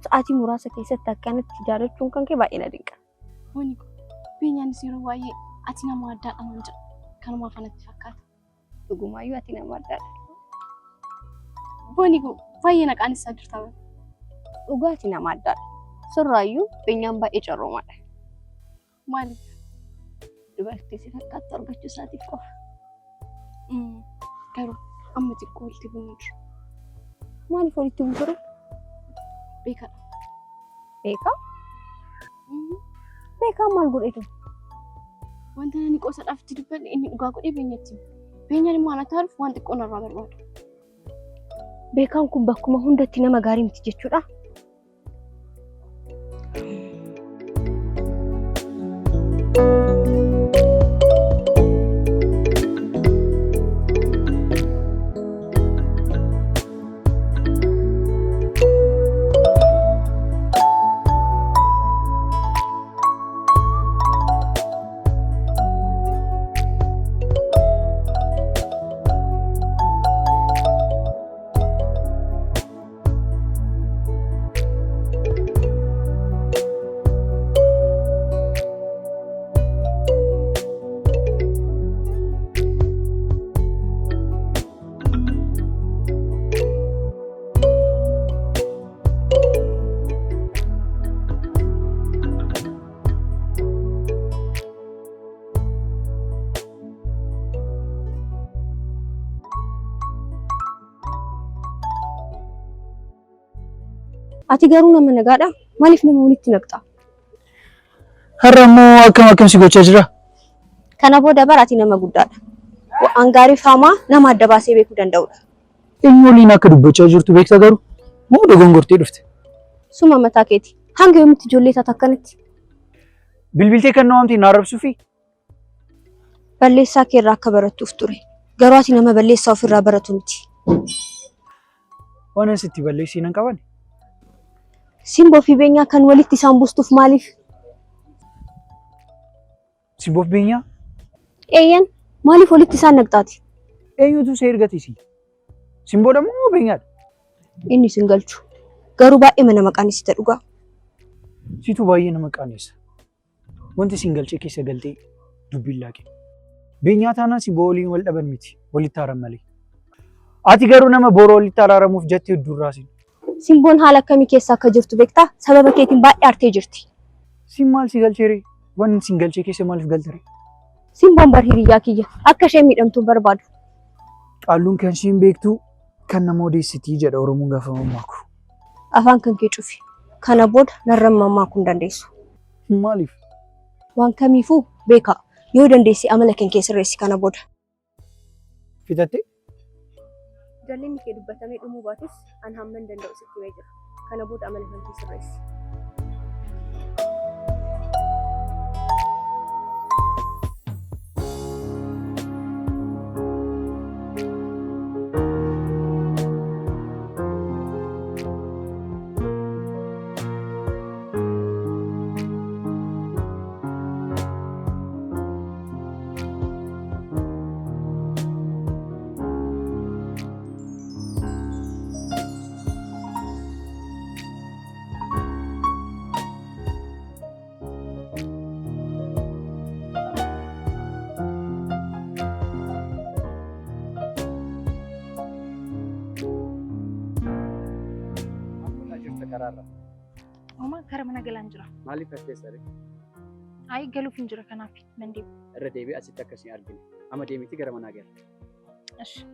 sa'aatii muraasa keessatti akkanatti jaalachuun kan kee baay'ee na dinqa. Wani beenyaanis yeroo baay'ee ati nama addaadha naan jedha. Kanumaaf natti fakkaata. Dhugumaayyuu ati nama addaadha. Wani baay'ee na qaanisaa jirta. Dhugaati nama addaadha. Sirraayyuu beenyaan baay'ee carroomaadha. Maaliif? Dubartii si fakkaattu argachuu isaatiif qofa. Garuu amma xiqqoo walitti bu'uu jiru. Maaliif walitti bu'uu jiru? Beekadha. Beekaa? Beekaa maal godhetu? Wanta ani qoosaadhaaf itti dubbadhe inni dhugaa godhee beenyatti. Beenyaan immoo ana taaluuf waan xiqqoo narraa barbaada. Beekaan kun bakkuma hundatti nama gaarii miti jechuudha. Ati garuu nama nagaadha. Maaliif nama walitti naqxa? Har'a immoo akkam si gochaa jira? Kana booda bara ati nama guddaadha. Waan gaarii fi hamaa nama adda baasee beekuu danda'udha. Eenyu waliin akka dubbachaa jirtu beektaa garuu moo dogongortee dhufte? Suma mataa keeti. Hanga yoomitti ijoollee taata akkanatti? Bilbiltee kan naamti na arrabsuufi? Balleessaa kee irraa akka barattuuf ture. Garuu ati nama balleessaa ofirraa baratu miti. Waan asitti balleessii nan qaban? Simboo fi beenyaa kan walitti isaan buustuuf maaliif? Simboo fi beenyaa? Eeyyan maaliif walitti isaan naqxaati? Eenyutu si ergatisi? Simboodha moo beenyaadha? Inni sin galchu. Garuu baay'ee mana maqaaneessita dhugaa. Situ baay'ee nama qaaneessa. Wanti sin galchee keessa galtee dubbiin laaqe. Beenyaa taanaan simboo waliin wal dhaban miti. Walitti haaran malee. Ati garuu nama boora walitti araaramuuf jettee durraasin. Simboon haala akkamii keessa akka jirtu beektaa? Sababa keetiin baay'ee aartee jirti. Sin maal si galcheere? Wanti sin galchee keessa maaliif galtere? Simboon bar hiriyyaa kiyya. Akka isheen miidhamtuun barbaadu. Qaalluun kan isheen beektu kan nama odeessitii jedha Oromoon gaafa mammaaku. Afaan kan kee cufi. Kana booda narra mammaakuu hin dandeessu. Maaliif? Waan kamiifuu beekaa. Yoo dandeessi amala kan kee sirreessi kana booda. Fitatte? Jallinni kee dubbatamee dhumuu baatus an hamman danda'u sitti himee jira. Kana booda amala kan kee sirreessi. Oma gara mana galaan jira. Maaliif fakkeessa ree? Ayi galuuf hin jira kanaaf nan deema. Irra deebi'ee asitti akkasii argina. Amma deemiti gara manaa gala. Ashi.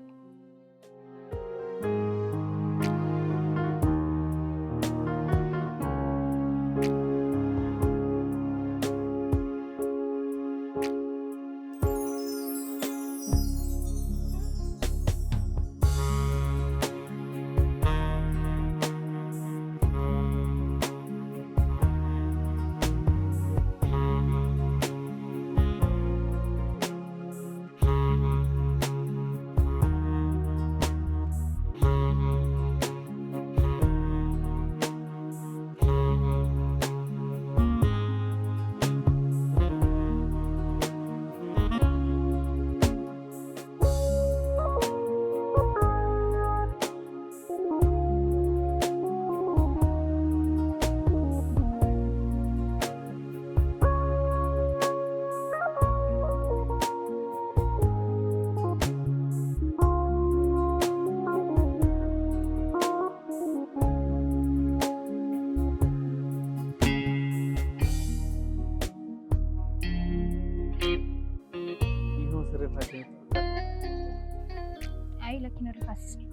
Ayi lakin irra taasisne.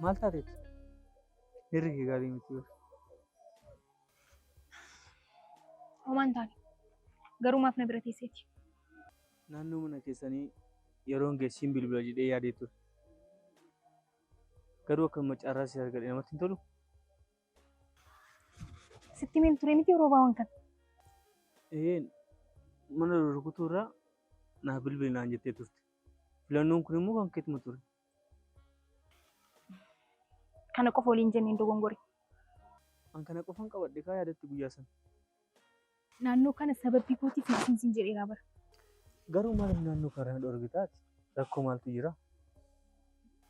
Maal taateeti? Hirri kee gaarii miti. Homaan taane. Garuu maaf na bira teesseeti. Naannoo mana keessanii yeroon geessiin bilbila jedhee yaadee ture. Garuu akka macaarraa si argadhe namatti hin tolu. Sitti meen ture miti yeroo baawwan kan. Mana rukutuu irraa naa bilbili naan jettee turte. Filannoon kun immoo kan keetuma ture. Kana qofa waliin jenneen dogongore. An kana qofan qabadhe kaa yaadatti guyyaa sana. Naannoo kana sababbii kootiif nasiinsiin jedheeraa bara. Garuu maaliif naannoo kana dhorgi taati? Rakkoo maaltu jira?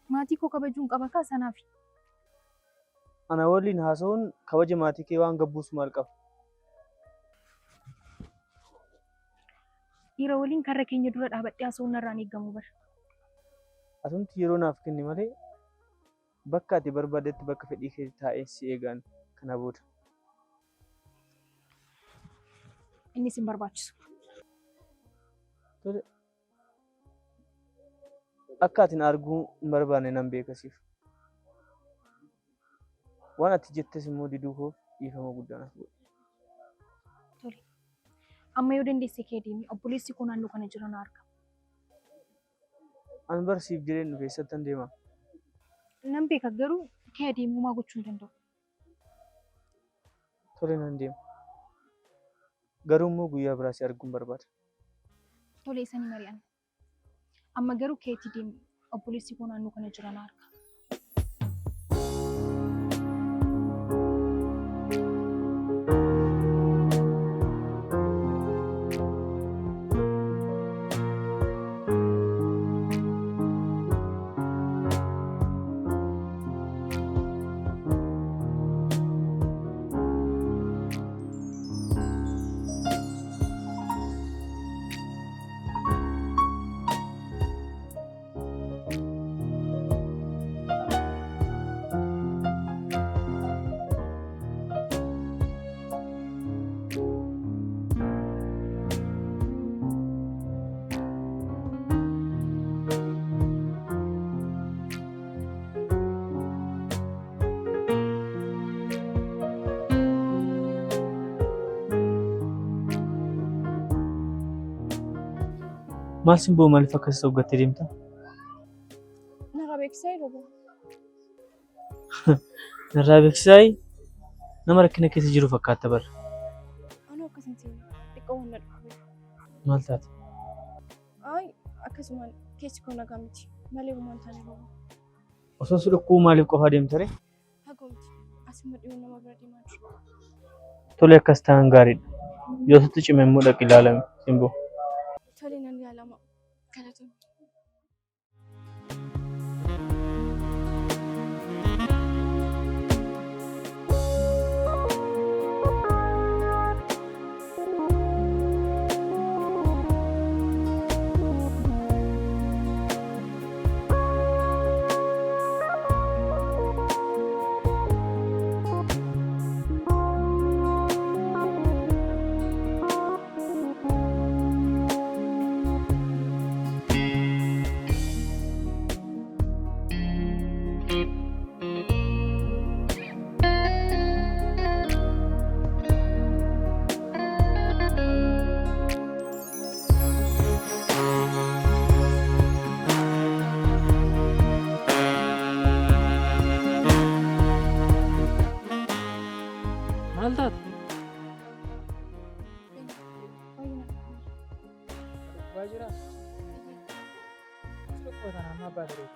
Maatii koo kabajuun qaba kaa sanaaf. Ana waliin haasa'uun kabaja maatii kee waan gabbuus maal qaba? Dhiira waliin karra keenya dura dhaabadhee haasa'uun narraan eegamu bara. Asumti yeroo naaf kenni malee bakka ati barbaadetti bakka fedhii kee taa'ee si eegaan kana booda. Innis hin barbaachisu. Tole. Akka ati na arguu hin barbaanne nan beekasiif. waan ati jettes immoo diduu koo dhiifama guddaan godhe. Tole. Amma yoo dandeesse kee deemi obboleessi koo naannoo kana jiran arga. An barsiif jireenya keessatti an deema. Nan beeka garuu kee deemuu maa gochuu hin danda'u. Tole nan deema. Garuu immoo guyyaa biraas arguun barbaada. Tole isanii mari'an. Amma garuu keetii deemi obboleessi koo naannoo kana jiran arga. Maal simboo maaliif akkas hoggattee deemta? Narraa beeksisaa jiru. Narraa beeksisaa nama rakkina keessa jiru fakkaata bara. Anoo akkasiin xiqqoo humna dhufe. Maal taate? Ay akkasumaan keessi koo nagaa miti malee uumaan taane bahu. Osoo si dhukkuu maaliif qofaa deemta ree? Hagoo miti asuma dhiyoo nama bira deemaa jiru. Tole akkas ta'an gaariidha. Yoo sitti cime immoo dhaqi ilaalame simboo. Tole nan yaalama galatoon. Maal taate? Waajjira. Tokko sana amma abbaa ture.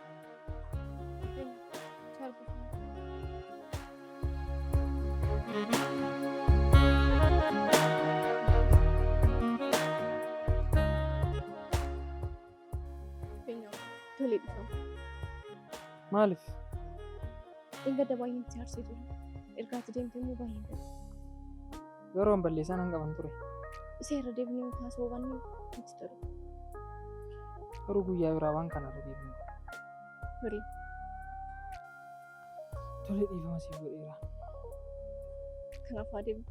Tole dhufa. Maaliif? Egaa dabaayeen itti arsee ture. Ergaatti deemtee immoo baay'een dha. Yeroo an balleessaan hin qaban ture. Isa irra deebinee taasoo wanni itti ture. Garuu guyyaa biraa waan kana irra deebinu. Tole. Tole dhiifama siif godheera. Kanaaf adeemu.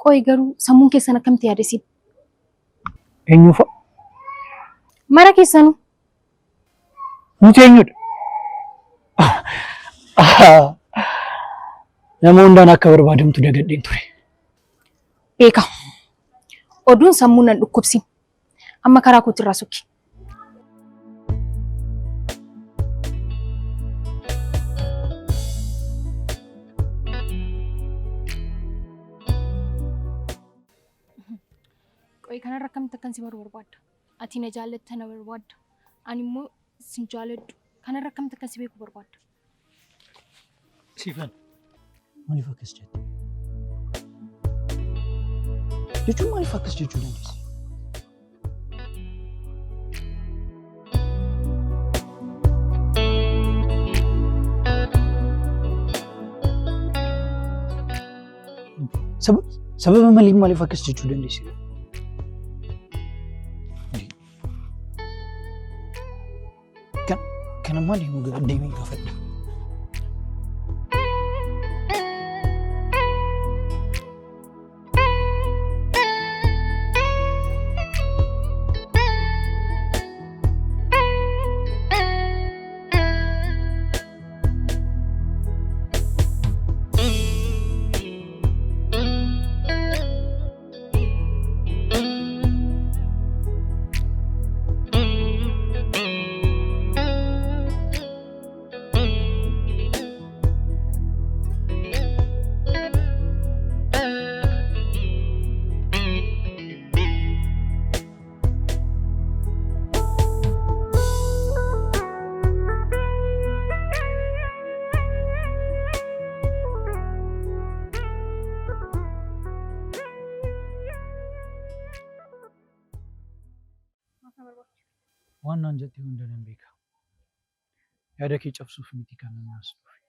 Qoy garuu sammuun keessan akkamitti yaadesiin? Eenyu fa'a? Mara keessanuu? Nuti eenyudha? Nama hundaan akka barbaadamtu dagadheen ture. Beeka. Oduun sammuu nan dhukkubsin. Amma karaa kootti irraa sokki. Qoy kanarra akkamitti akkan si barbaadda? Ati na jaallatta na barbaadda. Ani immoo sin jaalladhu. Kanarra akkamitti akkasii beekuu barbaadda? Siifan maaliif akkas jette? Jechuun maaliif akkas jechuu dandeesse? Sababa malee maaliif akkas jechuu dandeesse? Kana maali deemee gaafadha. Waan jettee hunda nan beeka. Yaada kee cabsuuf miti kan naas dhufe.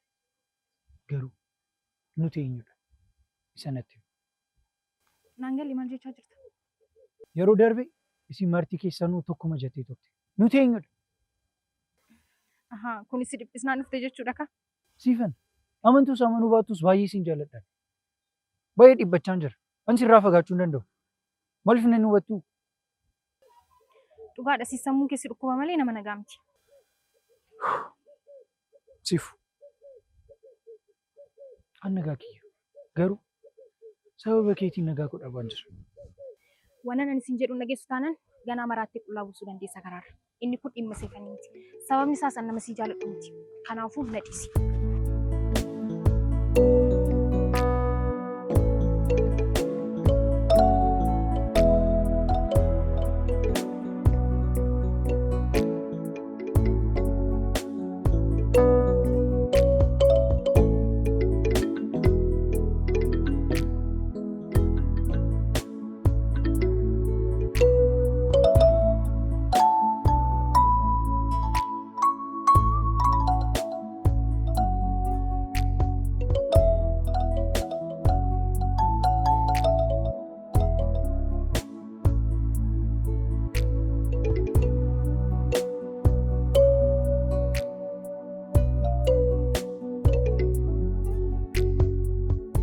Garuu nuti eenyudha? Isa natti. Naangalli maal jechaa jirta? Yeroo darbe isin marti keessanuu tokkuma jettee turte. Nuti eenyudha? Kunis dhiphisnaan dhufte jechuudha ka? Siifan amantuus amanuu baattus baay'ee siin jaalladha. Baay'ee dhibbachaan jira. Ani sirraa fagaachuu hin danda'u. Maaliif nan hubattu? Dhugaadha si sammuun keessi dhukkuba malee nama nagaa miti. Sifu. An nagaa kiyya. Garuu sababa keetiin nagaa kudha baan jira. Waan ani isin jedhu nageessu taanaan ganaa maraatti qullaa buusuu dandeessa karaarra. Inni kun dhimma seefanii miti. Sababni isaas nama si jaalladhu miti. Kanaafuu na dhiisi.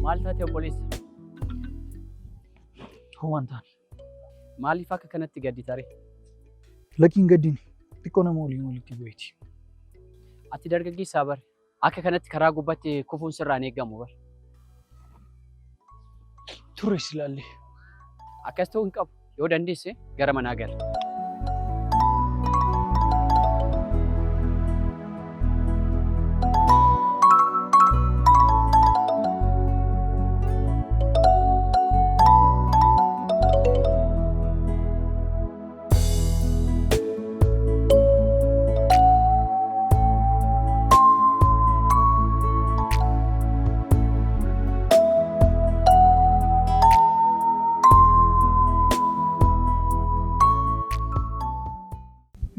Maal taatee obboleessa? Homaan taane. Maaliif akka kanatti gaddi tare? Lakkiin gaddiin xiqqoo nama walitti bu'eeti. Ati dargaggeessaa bare akka kanatti karaa gubbaatti kufuun sirraan eegamu bare. Turres ilaalle. Akkas ta'uu hin qabu. Yoo dandeesse gara manaa gala.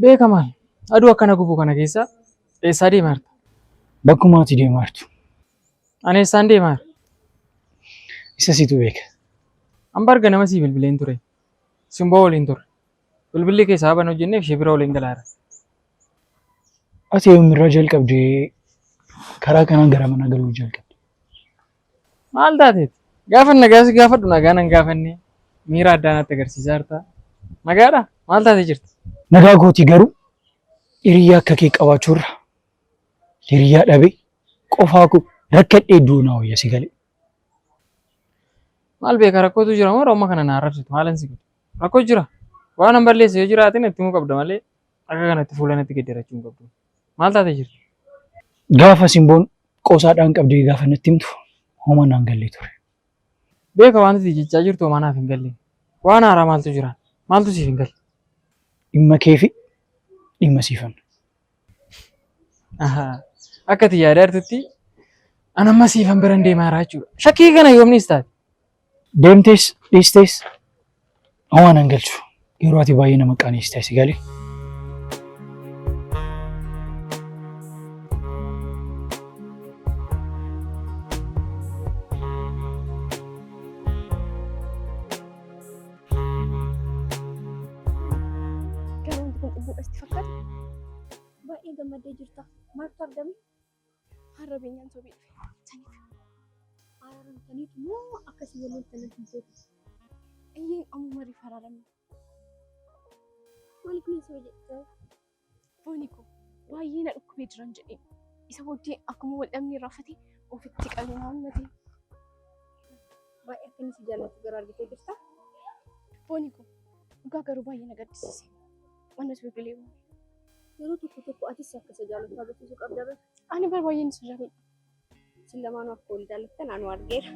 Beeka maal? Aduu akkana gubuu kana keessa eessaa deemaa jirta? Bakkuma ati deemaa jirtu. Ani eessaan deemaa jira? Isa situ beeka. Amma arga nama sii bilbileen ture. Simboo waliin ture. Bilbilli keessaa ban hojjenneef ishee bira waliin galaara. Ati yoomirraa jalqabdee karaa kanaan gara mana galuu jalqabde. Maal taateeti? Gaafa nagaa si gaafadhu nagaa nan gaafanne miira addaa natti agarsiisaa jirta. Nagaadha? Maal taatee jirti? Nagaa gootii garuu hiriyaa akka kee qabaachuurra hiriyaa dhabee qofaa koo rakkadhee duunaa wayya si galee. Maal beeka rakkootu jira moo rooma kana naa arrabsitu maalan si godhu? Rakkoo jira. Waan an balleesse yoo jiraatin itti himuu qabda malee akka kanatti fuula natti geeddarachuu hin qabdu. Maal taatee jirti? Gaafa simboon qoosaadhaan qabdee gaafa natti himtu hooma naan gallee ture. Beeka wanti jechaa jirtu homaa naaf hin galle. Waan haaraa maaltu jira? Maaltu siif hin galle? Dhimma kee fi dhimma siifan. Akka ati yaadaartutti ani amma siifan bira deemaa jechuudha. Shakkii kana yoomnis taate. Deemtees dhiistees waan an galchu. Yeroo ati baay'ee nama qaaniista si galee. Baay'ee gammadee jirta. Maaltu argame? Har'a beenyaan sobii dhufe. Araaramtaniitu moo akkasii waliin tanan hin seetu? Iyyeen ammuma riif araaramne. Maaliif ni soo jettee? Fooni koo baay'ee na dhukkubee jiran jedhee. Isa booddee akkuma wal dhabnee rafate ofitti qabee haammatee. Baay'ee akkanis jaallatu gara argitee jirta. Fooni koo dhugaa garuu baay'ee na gaddisiise. Waannas biqilee bu'e. Yeroo tokko atis akkasa jaallatu agarsiisuu qabda. Ani baay'een isa jaalladha. Isin lamaanuu akka wal jaallattan anu argeera.